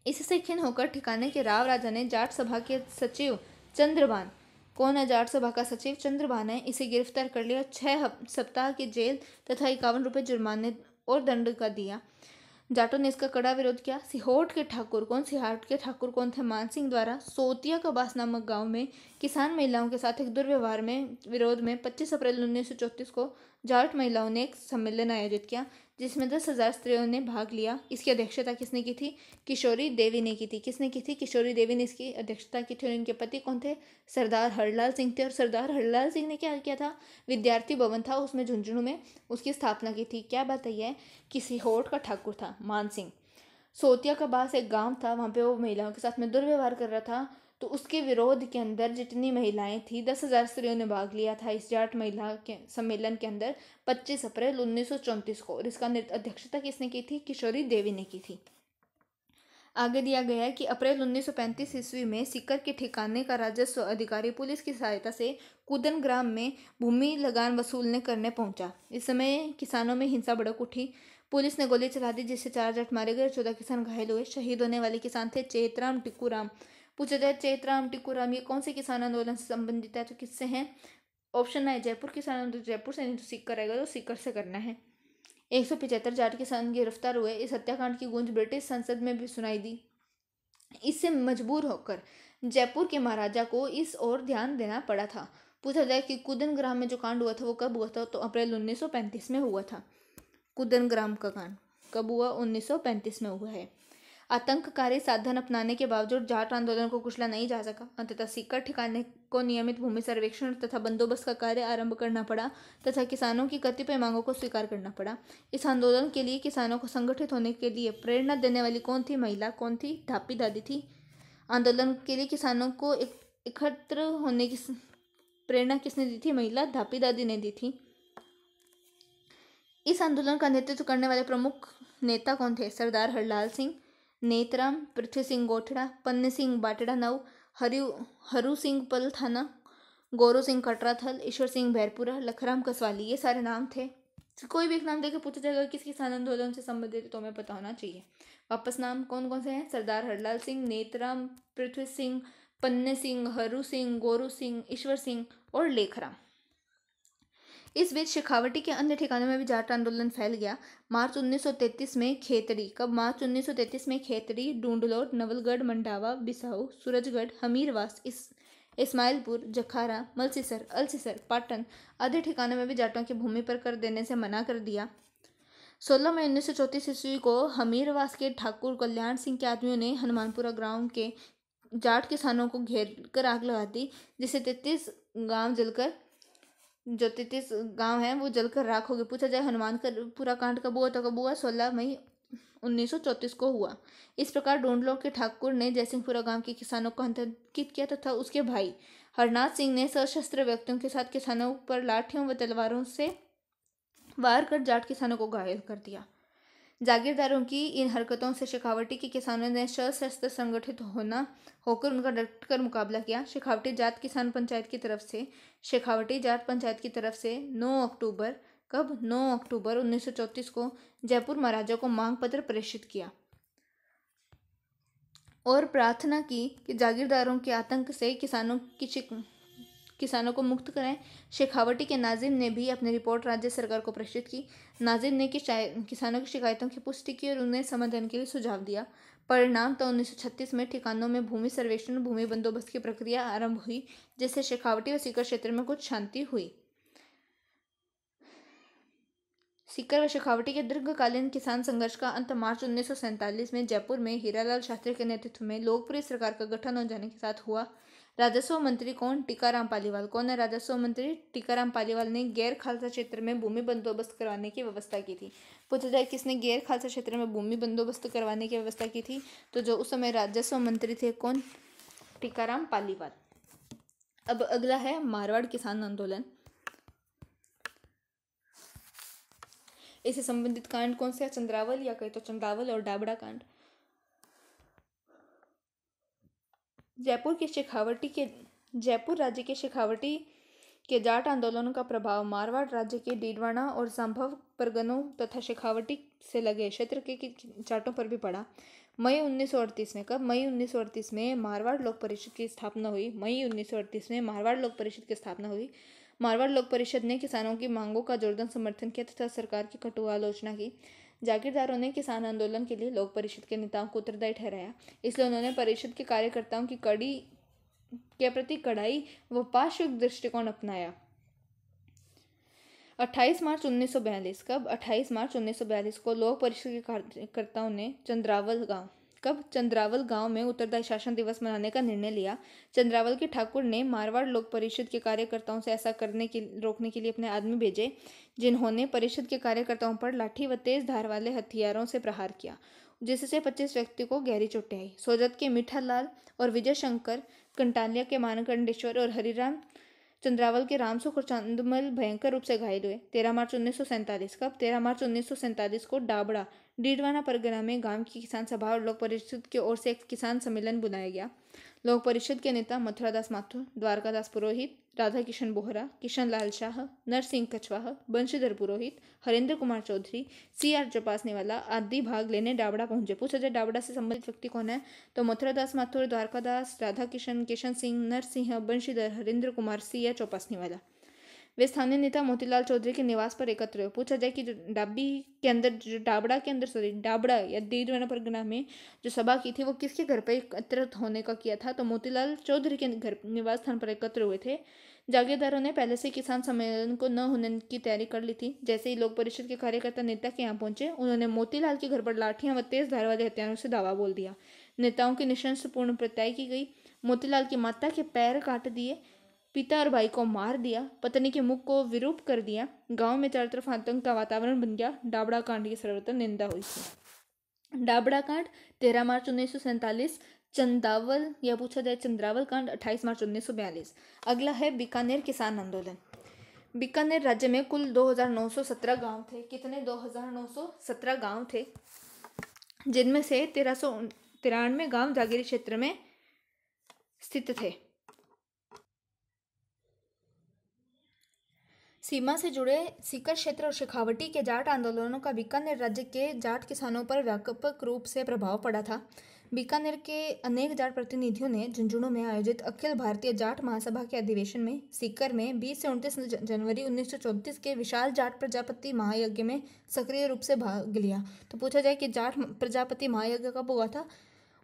इससे खिन्न होकर ठिकाने के राव राजा ने जाट सभा के सचिव चंद्रभान, कौन है जाट सभा का सचिव? चंद्रभान है, इसे गिरफ्तार कर लिया, 6 सप्ताह की जेल तथा 51 रुपये जुर्माने और दंड का दिया। जाटों ने इसका कड़ा विरोध किया। सिहोट के ठाकुर, कौन थे? मानसिंह द्वारा सोतिया कबास नामक गांव में किसान महिलाओं के साथ एक दुर्व्यवहार में विरोध में 25 अप्रैल 1934 को जाट महिलाओं ने एक सम्मेलन आयोजित किया, जिसमें 10,000 स्त्रियों ने भाग लिया। इसकी अध्यक्षता किसने की थी? किशोरी देवी ने की थी। किसने की थी? किशोरी देवी ने इसकी अध्यक्षता की थी। और इनके पति कौन थे? सरदार हरलाल सिंह थे। और सरदार हरलाल सिंह ने क्या किया था? विद्यार्थी भवन था उसमें झुंझुनू में, उसकी स्थापना की थी। क्या बात है कि सिहोट का ठाकुर था मान सिंह, सोतिया का बास एक गांव था, वहां पे वो महिलाओं के साथ में दुर्व्यवहार कर रहा था, तो उसके विरोध के अंदर जितनी महिलाएं थी 10,000 स्त्रियों ने भाग लिया था इस जाट महिला के सम्मेलन के अंदर 25 अप्रैल 1934 को। और इसका अध्यक्षता किसने की थी? किशोरी देवी ने की थी। आगे दिया गया है कि अप्रैल 1935 ईस्वी में सीकर के ठिकाने का राजस्व अधिकारी पुलिस की सहायता से कुदन ग्राम में भूमि लगान वसूलने करने पहुंचा। इस समय किसानों में हिंसा भड़क उठी। पुलिस ने गोली चला दी, जिससे 4 जाट मारे गए, 14 किसान घायल हुए। शहीद होने वाले किसान थे चेतराम टिक्कूराम। पूछा जाए चेतराम टिक्कूराम ये कौन से किसान आंदोलन से संबंधित है, तो किससे हैं? ऑप्शन है जयपुर किसान आंदोलन, जयपुर से, नहीं तो सीकर रहेगा तो सीकर से करना है। 175 जाट किसान गिरफ्तार हुए। इस हत्याकांड की गूंज ब्रिटिश संसद में भी सुनाई दी। इससे मजबूर होकर जयपुर के महाराजा को इस ओर ध्यान देना पड़ा था। पूछा जाए कि कुदन ग्राम में जो कांड हुआ था वो कब हुआ था, तो अप्रैल 1935 में हुआ था। कुदन ग्राम का कांड कब हुआ? 1935 में हुआ है। आतंककारी साधन अपनाने के बावजूद जाट आंदोलन को कुचला नहीं जा सका। अंततः सीकर ठिकाने को नियमित भूमि सर्वेक्षण तथा बंदोबस्त का कार्य आरंभ करना पड़ा तथा किसानों की कतिपय मांगों को स्वीकार करना पड़ा। इस आंदोलन के लिए किसानों को संगठित होने के लिए प्रेरणा देने वाली कौन थी महिला? कौन थी? ढापी दादी थी। आंदोलन के लिए किसानों को एकत्र होने की प्रेरणा किसने दी थी? महिला ढापी दादी ने दी थी। इस आंदोलन का नेतृत्व करने वाले प्रमुख नेता कौन थे? सरदार हरलाल सिंह, नेतराम, पृथ्वी सिंह गोठड़ा, पन्ने सिंह बाटड़ा नव, हरू सिंह पलथाना, गोरू सिंह कटराथल, ईश्वर सिंह भैरपुरा, लखराम कसवाली, ये सारे नाम थे। कोई भी एक नाम देकर पूछा जाएगा किस किसान आंदोलन से संबंधित है तो हमें पता होना चाहिए। वापस नाम कौन कौन से हैं? सरदार हरलाल सिंह, नेतराम, पृथ्वी सिंह, पन्ने सिंह, हरू सिंह, गोरू सिंह, ईश्वर सिंह और लेखराम। इस बीच शेखावटी के अन्य ठिकानों में भी जाट आंदोलन फैल गया। मार्च 1933 में खेतड़ी, कब? मार्च 1933 में खेतड़ी, डूंडलोड, नवलगढ़, मंडावा, बिसाऊ, सूरजगढ़, हमीरवास, इस्माइलपुर, जखारा, मलसीसर, अलसीसर, पाटन आदि ठिकानों में भी जाटों की भूमि पर कर देने से मना कर दिया। 16 मई 1934 ईस्वी को हमीरवास के ठाकुर कल्याण सिंह के आदमियों ने हनुमानपुरा गांव के जाट किसानों को घेर कर आग लगा दी, जिससे 33 गांव हैं वो जलकर राख हो गए। पूछा जाए हनुमानपुरा कांड कब हुआ, तो कब हुआ? 16 मई 1934 को हुआ। इस प्रकार ढूंढलो के ठाकुर ने जयसिंहपुरा गांव के किसानों को आतंकित किया तथा उसके भाई हरनाथ सिंह ने सशस्त्र व्यक्तियों के साथ किसानों पर लाठियों व तलवारों से वार कर जाट किसानों को घायल कर दिया। जागीरदारों की इन हरकतों से शेखावटी के किसानों ने सशस्त्र संगठित होकर उनका डटकर मुकाबला किया। शेखावटी जाट किसान पंचायत की तरफ से शेखावटी जाट पंचायत की तरफ से 9 अक्टूबर 1934 को जयपुर महाराजा को मांग पत्र प्रेषित किया और प्रार्थना की कि जागीरदारों के आतंक से किसानों को मुक्त कराएं। शेखावटी के नाजिम ने भी अपनी रिपोर्ट राज्य सरकार को प्रेषित की। नाजिम ने किसानों की शिकायतों की पुष्टि की और उन्हें समाधान के लिए सुझाव दिया। परिणाम तो 1936 में ठिकानों में भूमि सर्वेक्षण भूमि बंदोबस्त की प्रक्रिया आरंभ हुई, जिससे शेखावटी व सीकर क्षेत्र में कुछ शांति हुई। सीकर व शेखावटी के दीर्घकालीन किसान संघर्ष का अंत मार्च 1947 में जयपुर में हीरालाल शास्त्री के नेतृत्व में लोकप्रिय सरकार का गठन हो जाने के साथ हुआ। राजस्व मंत्री कौन? टीकाराम पालीवाल। कौन है राजस्व मंत्री? टीकाराम पालीवाल ने गैर खालसा क्षेत्र में भूमि बंदोबस्त करवाने की व्यवस्था की थी। पूछा जाए किसने गैर खालसा क्षेत्र में भूमि बंदोबस्त करवाने की व्यवस्था की थी, तो जो उस समय राजस्व मंत्री थे कौन? टीकाराम पालीवाल। अब अगला है मारवाड़ किसान आंदोलन। इससे संबंधित कांड कौन से? चंद्रावल या कहे तो चंद्रावल और डाबड़ा कांड। जयपुर राज्य के शेखावटी के जाट आंदोलनों का प्रभाव मारवाड़ राज्य के डीडवाना और संभव परगनों तथा शेखावटी से लगे क्षेत्र के जाटों पर भी पड़ा। मई 1938 में कब? मई 1938 में मारवाड़ लोक परिषद की स्थापना हुई। मई 1938 में मारवाड़ लोक परिषद की स्थापना हुई। मारवाड़ लोक परिषद ने किसानों की मांगों का जोरदार समर्थन किया तथा सरकार की कटु आलोचना की। जागीरदारों ने किसान आंदोलन के लिए लोक परिषद के नेताओं को उत्तरदायी ठहराया, इसलिए उन्होंने परिषद के कार्यकर्ताओं की कड़ी के प्रति कड़ाई व पार्श्विक दृष्टिकोण अपनाया। 28 मार्च 1942 कब? 28 मार्च 1942 को लोक परिषद के कार्यकर्ताओं ने चंद्रावल गांव में उत्तरदायी शासन दिवस मनाने का निर्णय लिया। चंद्रावल के ठाकुर ने मारवाड़ लोक परिषद के कार्यकर्ताओं से ऐसा रोकने के लिए अपने आदमी भेजे, जिन्होंने परिषद के कार्यकर्ताओं पर लाठी व तेज धार वाले हथियारों से प्रहार किया, जिससे 25 व्यक्ति को गहरी चोटें आई। सोजत के मीठालाल और विजय शंकर, कंटालिया के मानकंडेश्वर और हरिराम, चंद्रावल के रामसुख और चांदमल भयंकर रूप से घायल हुए। 13 मार्च 1947 कब? 13 मार्च 1947 को डाबड़ा डीडवाना परगना में गांव की किसान सभा और लोक परिषद की ओर से एक किसान सम्मेलन बुलाया गया। लोक परिषद के नेता मथुरादास माथुर, द्वारकादास पुरोहित, राधा किशन बोहरा, किशन लाल शाह, नरसिंह कछवाहा, बंशीधर पुरोहित, हरेंद्र कुमार चौधरी, CR चौपासनीवाला आदि भाग लेने डाबड़ा पहुंचे। पूछा जाए डाबड़ा से संबंधित व्यक्ति कौन है, तो मथुरादास माथुर, द्वारकादास, राधा किशन, किशन सिंह, नरसिंह, बंशीधर, हरेंद्र कुमार, CR चौपासनीवाला। वे स्थानीय नेता मोतीलाल चौधरी के निवास पर एकत्र हुए। पूछा जाए कि डाबड़ा या डीडवाना परगना में जो सभा की थी वो किसके घर पर एकत्रित होने का किया था, तो मोतीलाल चौधरी के घर निवास स्थान पर एकत्र हुए थे। जागीरदारों ने पहले से किसान सम्मेलन को न होने की तैयारी कर ली थी। जैसे ही लोक परिषद के कार्यकर्ता नेता के यहाँ पहुंचे, उन्होंने मोतीलाल के घर पर लाठियां व तेज धार वाले हथियारों से दावा बोल दिया। नेताओं की निशंसपूर्ण प्रत्याय की गई। मोतीलाल की माता के पैर काट दिए, पिता और भाई को मार दिया, पत्नी के मुख को विरूप कर दिया। गांव में चारों तरफ आतंक का वातावरण बन गया। डाबड़ा कांड की सर्वत्र निंदा हुई थी। डाबड़ा कांड 13 मार्च 1947। चंदावल या पूछा जाए चंद्रावल कांड 28 मार्च 1942। अगला है बीकानेर किसान आंदोलन। बीकानेर राज्य में कुल 2917 गांव थे। कितने? 2917 गांव थे, जिनमें से 1393 गांव जागीरी क्षेत्र में स्थित थे। सीमा से जुड़े सीकर क्षेत्र और शेखावटी के जाट आंदोलनों का बीकानेर राज्य के जाट किसानों पर व्यापक रूप से प्रभाव पड़ा था। बीकानेर के अनेक जाट प्रतिनिधियों ने झुंझुनू में आयोजित अखिल भारतीय जाट महासभा के अधिवेशन में सीकर में 20 से 29 जनवरी 1934 के विशाल जाट प्रजापति महायज्ञ में सक्रिय रूप से भाग लिया। तो पूछा जाए कि जाट प्रजापति महायज्ञ कब हुआ था?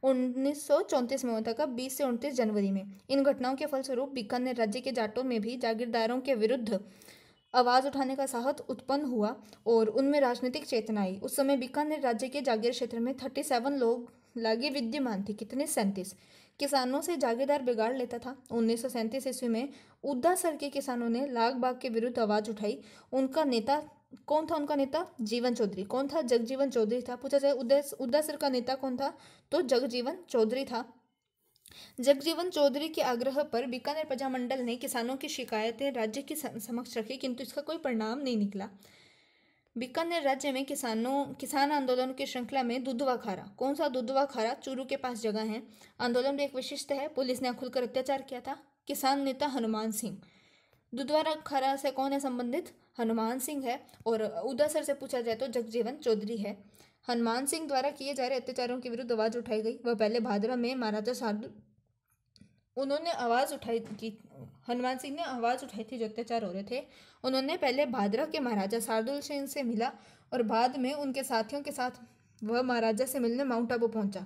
1934 में हुआ था। कब? 20 से 29 जनवरी में। इन घटनाओं के फलस्वरूप बीकानेर राज्य के जाटों में भी जागीरदारों के विरुद्ध आवाज उठाने का साहस उत्पन्न हुआ और उनमें राजनीतिक चेतना आई। उस समय बीकानेर राज्य के जागीर क्षेत्र में 37 लोग लागे विद्यमान थे। कितने? 37। किसानों से जागीरदार बिगाड़ लेता था। 1937 ईस्वी में उद्दासर के किसानों ने लाग बाग के विरुद्ध आवाज उठाई। उनका नेता कौन था? उनका नेता जीवन चौधरी। कौन था? जगजीवन चौधरी था। पूछा जाए उद्दासर का नेता कौन था? तो जगजीवन चौधरी था। जगजीवन चौधरी के आग्रह पर बीकानेर प्रजामंडल ने किसानों की शिकायतें राज्य के समक्ष रखी, किंतु इसका कोई परिणाम नहीं निकला। बीकानेर राज्य में किसान आंदोलन की श्रृंखला में दुधवा खारा। कौन सा दुधवा खारा? चूरू के पास जगह है। आंदोलन में एक विशिष्ट है, पुलिस ने खुलकर अत्याचार किया था। किसान नेता हनुमान सिंह। दुधवा खारा से कौन है संबंधित? हनुमान सिंह है। और उदासर से पूछा जाए तो जगजीवन चौधरी है। हनुमान सिंह द्वारा किए जा रहे अत्याचारों के विरुद्ध आवाज उठाई गई। वह पहले भादरा में महाराजा शार्दुल उन्होंने आवाज़ उठाई थी। हनुमान सिंह ने आवाज़ उठाई थी जो अत्याचार हो रहे थे। उन्होंने पहले भादरा के महाराजा शार्दुल सिंह से मिला और बाद में उनके साथियों के साथ वह महाराजा से मिलने माउंट आबू पहुंचा।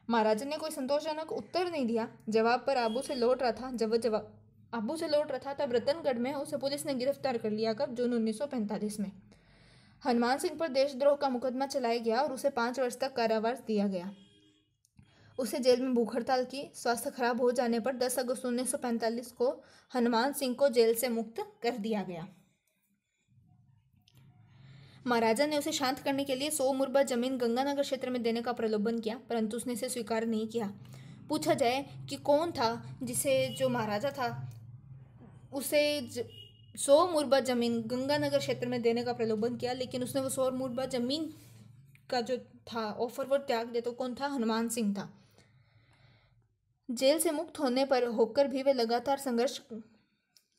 महाराजा ने कोई संतोषजनक उत्तर नहीं दिया। जवाब पर आबू से लौट रहा था। जब वह आबू से लौट रहा था तब रतनगढ़ में उसे पुलिस ने गिरफ्तार कर लिया। कब? जून 1945 में। हनुमान सिंह पर देशद्रोह का मुकदमा चलाया गया और उसे 5 वर्ष तक कारावास दिया गया। उसे जेल में भूख हड़ताल की। स्वास्थ्य खराब हो जाने पर 10 अगस्त 1945 को हनुमान सिंह को जेल से मुक्त कर दिया गया। महाराजा ने उसे शांत करने के लिए 100 मुरबा जमीन गंगानगर क्षेत्र में देने का प्रलोभन किया, परंतु उसने इसे स्वीकार नहीं किया। पूछा जाए कि कौन था जिसे जो महाराजा था उसे 100 मुरबा जमीन गंगानगर क्षेत्र में देने का प्रलोभन किया, लेकिन उसने वो 100 मुरबा जमीन का जो था ऑफर वो त्याग दे। तो कौन था? हनुमान सिंह था। जेल से मुक्त होने पर होकर भी वे लगातार संघर्ष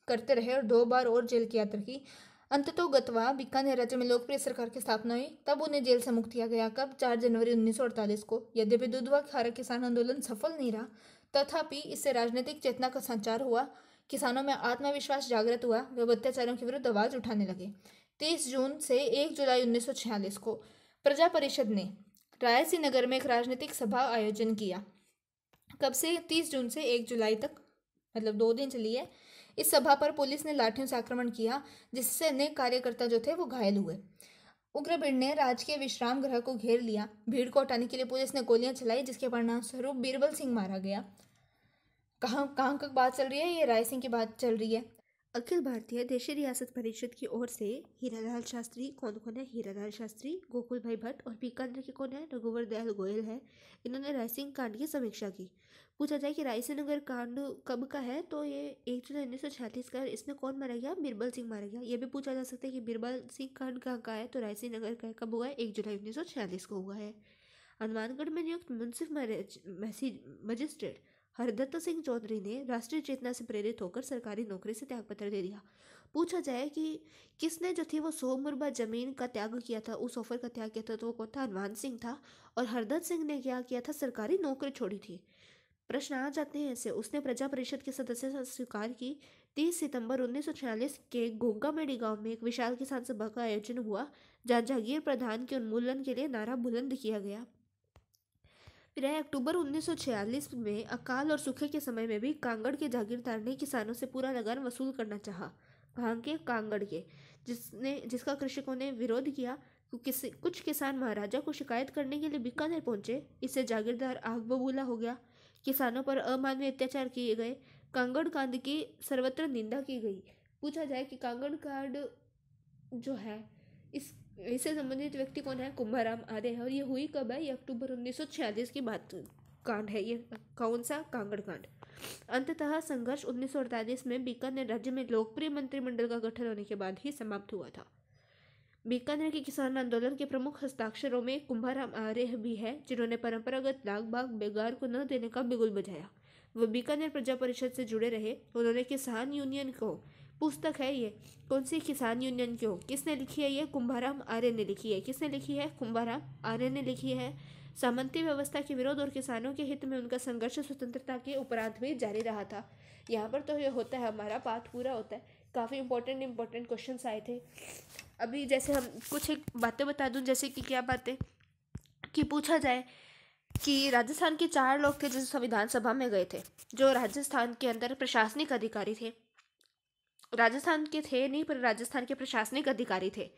करते रहे और 2 बार और जेल की यात्रा की। अंततोगत्वा बीकानेर राज्य में लोकप्रिय सरकार की स्थापना हुई। तब उन्हें जेल से मुक्त किया गया। कब? 4 जनवरी 1948 को। यद्यपि दुधवा खारा किसान आंदोलन सफल नहीं रहा, तथापि इससे राजनीतिक चेतना का संचार हुआ। किसानों में आत्मविश्वास जागृत हुआ। वे अत्याचारों के विरुद्ध आवाज उठाने लगे। 30 जून से 1 जुलाई 1946 को प्रजा परिषद ने रायसी नगर में एक राजनीतिक सभा आयोजन किया। कब से? 30 जून से 1 जुलाई तक, मतलब 2 दिन चली है। इस सभा पर पुलिस ने लाठियों से आक्रमण किया, जिससे अनेक कार्यकर्ता जो थे वो घायल हुए। उग्र भीड़ ने राजकीय विश्राम गृह को घेर लिया। भीड़ को हटाने के लिए पुलिस ने गोलियां चलाई, जिसके परिणाम स्वरूप बीरबल सिंह मारा गया। कहाँ तक बात चल रही है? ये राय सिंह की बात चल रही है। अखिल भारतीय देशी रियासत परिषद की ओर से हीरालाल शास्त्री, कौन कौन है? हीरालाल शास्त्री, गोकुल भाई भट्ट, और बीकानेर के कौन है? रघुवर दयाल गोयल है। इन्होंने रायसिंह कांड की समीक्षा की। पूछा जाए कि रायसिंह नगर कांड कब का है, तो ये 1 जुलाई 1946 का। इसमें कौन मारा गया? बीरबल सिंह मारा गया। ये भी पूछा जा सकता है कि बीरबल सिंह कांड कहाँ का है, तो रायसिंह नगर का कब हुआ है? 1 जुलाई 1946 को हुआ है। हनुमानगढ़ में नियुक्त मुंसिफ मजिस्ट्रेट हरदत्त सिंह चौधरी ने राष्ट्रीय चेतना से प्रेरित होकर सरकारी नौकरी से त्यागपत्र दे दिया। पूछा जाए कि किसने जो थी वो 100 मुरबा जमीन का त्याग किया था, उस ऑफर का त्याग किया था, तो वो कौन था? हनुमान सिंह था। और हरदत्त सिंह ने क्या किया था? सरकारी नौकरी छोड़ी थी। प्रश्न आ जाते हैं ऐसे। उसने प्रजा परिषद के सदस्यता स्वीकार की। 30 सितंबर 1946 के गोगामेडी गांव में एक विशाल किसान सभा का आयोजन हुआ, जहां जागीर प्रधान के उन्मूलन के लिए नारा बुलंद किया गया। फिर अक्टूबर 1946 में अकाल और सूखे के समय में भी कांगड़ के जागीरदार ने किसानों से पूरा लगान वसूल करना चाहा। कहाँ के? कांगड़ के। जिसका कृषकों ने विरोध किया। कुछ किसान महाराजा को शिकायत करने के लिए बीकानेर पहुंचे। इससे जागीरदार आग बबूला हो गया। किसानों पर अमानवीय अत्याचार किए गए। कांगड़ कांड की सर्वत्र निंदा की गई। पूछा जाए कि कांगड़ कांड जो है इससे संबंधित व्यक्ति कौन है? कुंभाराम आर्य है। और ये हुई कब है? ये अक्टूबर 1946 की बात कांड है। ये कौन सा? कांगड़ कांड। अंततः संघर्ष 1948 में बीकानेर राज्य में लोकप्रिय मंत्रिमंडल का गठन होने के बाद ही समाप्त हुआ था। बीकानेर के किसान आंदोलन के प्रमुख हस्ताक्षरों में कुंभाराम आर्य भी है, जिन्होंने परंपरागत लाग बाग बेगार को न देने का बिगुल बजाया। वह बीकानेर प्रजा परिषद से जुड़े रहे। उन्होंने किसान यूनियन को, पुस्तक है ये, कौन सी? किसान यूनियन क्यों। किसने लिखी है? ये कुंभाराम आर्य ने लिखी है। किसने लिखी है? कुंभाराम आर्य ने लिखी है। सामंती व्यवस्था के विरोध और किसानों के हित में उनका संघर्ष स्वतंत्रता के उपरांत भी जारी रहा था। यहाँ पर तो ये होता है, हमारा पाठ पूरा होता है। काफ़ी इंपॉर्टेंट क्वेश्चंस आए थे। अभी जैसे हम कुछ एक बातें बता दूं, जैसे कि क्या बातें कि पूछा जाए कि राजस्थान के 4 लोग थे जो संविधान सभा में गए थे, जो राजस्थान के अंदर प्रशासनिक अधिकारी थे। राजस्थान के थे नहीं, पर राजस्थान के प्रशासनिक अधिकारी थे।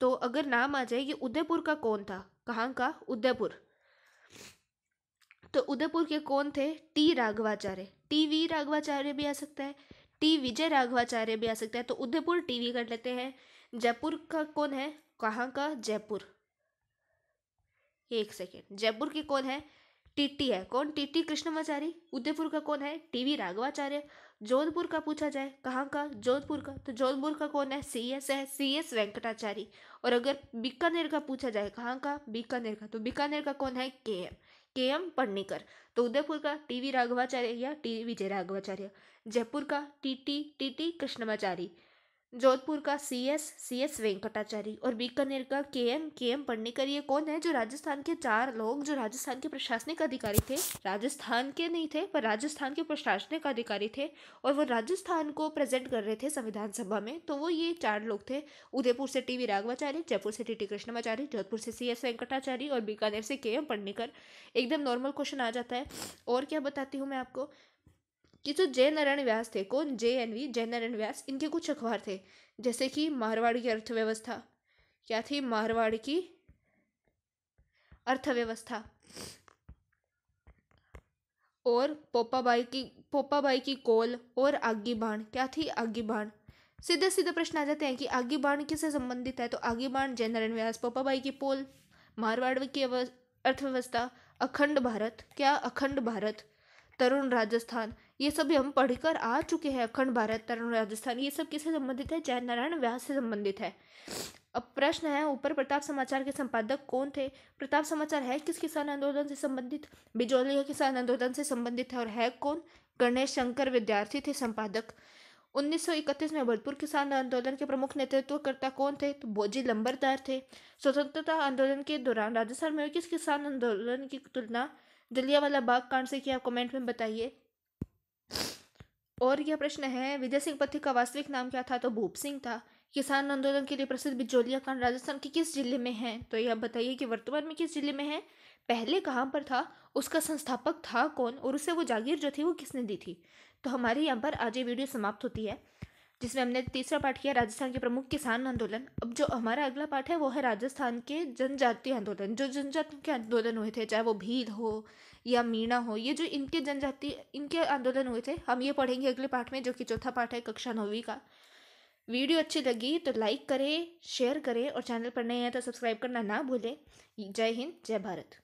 तो अगर नाम आ जाए कि उदयपुर का कौन था? कहाँ का? उदयपुर। तो उदयपुर के कौन थे? टी राघवाचार्य। टी.वी. राघवाचार्य भी आ सकता है, टी. विजय राघवाचार्य भी आ सकता है। तो उदयपुर टी.वी. कर लेते हैं। जयपुर का कौन है? कहाँ का? जयपुर। एक सेकेंड, जयपुर के कौन है? टीटी है। कौन? टीटी कृष्णमाचारी। उदयपुर का कौन है? टी.वी. राघवाचार्य। जोधपुर का पूछा जाए, कहाँ का? जोधपुर का। तो जोधपुर का कौन है? सी.एस. है, सी.एस. वेंकटाचारी। और अगर बीकानेर का पूछा जाए, कहाँ का? बीकानेर का। तो बीकानेर का कौन है? के.एम. पढ़नेकर। तो उदयपुर का टी.वी. राघवाचार्य या टी. विजय राघवाचार्य। जयपुर का टीटी कृष्णमाचारी। जोधपुर का सी.एस. वेंकटाचारी। और बीकानेर का के.एम. पढ़नेकर। ये कौन है? जो राजस्थान के 4 लोग जो राजस्थान के प्रशासनिक अधिकारी थे, राजस्थान के नहीं थे पर राजस्थान के प्रशासनिक अधिकारी थे, और वो राजस्थान को प्रेजेंट कर रहे थे संविधान सभा में। तो वो ये 4 लोग थे। उदयपुर से टी.वी. राघवाचार्य, जयपुर से टी कृष्णमाचारी, जोधपुर से सी.एस. वेंकटाचारी और बीकानेर से के.एम. पढ़नेकर। एकदम नॉर्मल क्वेश्चन आ जाता है। और क्या बताती हूँ मैं आपको कि जो जयनारायण व्यास थे, कौन? JNV, जयनारायण व्यास। इनके कुछ अखबार थे, जैसे कि मारवाड़ की अर्थव्यवस्था। क्या थी? मारवाड़ की अर्थव्यवस्था। और पोपाबाई की कोल और आगी बाण। क्या थी? आगी बाण। सीधे सीधे प्रश्न आ जाते हैं कि आगी बाण किससे संबंधित है? तो आगी बाण जयनारायण व्यास, पोपाबाई की पोल, मारवाड़ की अर्थव्यवस्था, अखंड भारत। क्या? अखंड भारत, तरुण राजस्थान। ये सभी हम पढ़कर आ चुके हैं। अखंड भारत, तरुण राजस्थान, ये सब किससे संबंधित है? जयनारायण व्यास से संबंधित है। अब प्रश्न है ऊपर, प्रताप समाचार के संपादक कौन थे? प्रताप समाचार है किस किसान आंदोलन से संबंधित? बिजोलिया किसान आंदोलन से संबंधित है। और है कौन? गणेश शंकर विद्यार्थी थे संपादक। 1931 में भरतपुर किसान आंदोलन के प्रमुख नेतृत्वकर्ता कौन थे? तो बोजी लंबरदार थे। स्वतंत्रता आंदोलन के दौरान राजस्थान में किस किसान आंदोलन की तुलना जलियांवाला बाग कांड से किया? कमेंट में बताइए। और यह प्रश्न है, विजय सिंह पथिक का वास्तविक नाम क्या था? तो भूप सिंह था। किसान आंदोलन के लिए प्रसिद्ध बिजोलिया कांड राजस्थान के किस जिले में है? तो यह बताइए कि वर्तमान में किस जिले में है, पहले कहाँ पर था, उसका संस्थापक था कौन, और उसे वो जागीर जो थी वो किसने दी थी। तो हमारे यहाँ पर आज ये वीडियो समाप्त होती है, जिसमें हमने तीसरा पाठ किया राजस्थान के प्रमुख किसान आंदोलन। अब जो हमारा अगला पाठ है वो है राजस्थान के जनजातीय आंदोलन। जो जनजाति के आंदोलन हुए थे, चाहे वो भील हो या मीणा हो, ये जो इनके जनजाति इनके आंदोलन हुए थे, हम ये पढ़ेंगे अगले पाठ में, जो कि चौथा पाठ है कक्षा 9वीं का। वीडियो अच्छी लगी तो लाइक करें, शेयर करें, और चैनल पर नए हैं तो सब्सक्राइब करना ना भूलें। जय हिंद, जय भारत।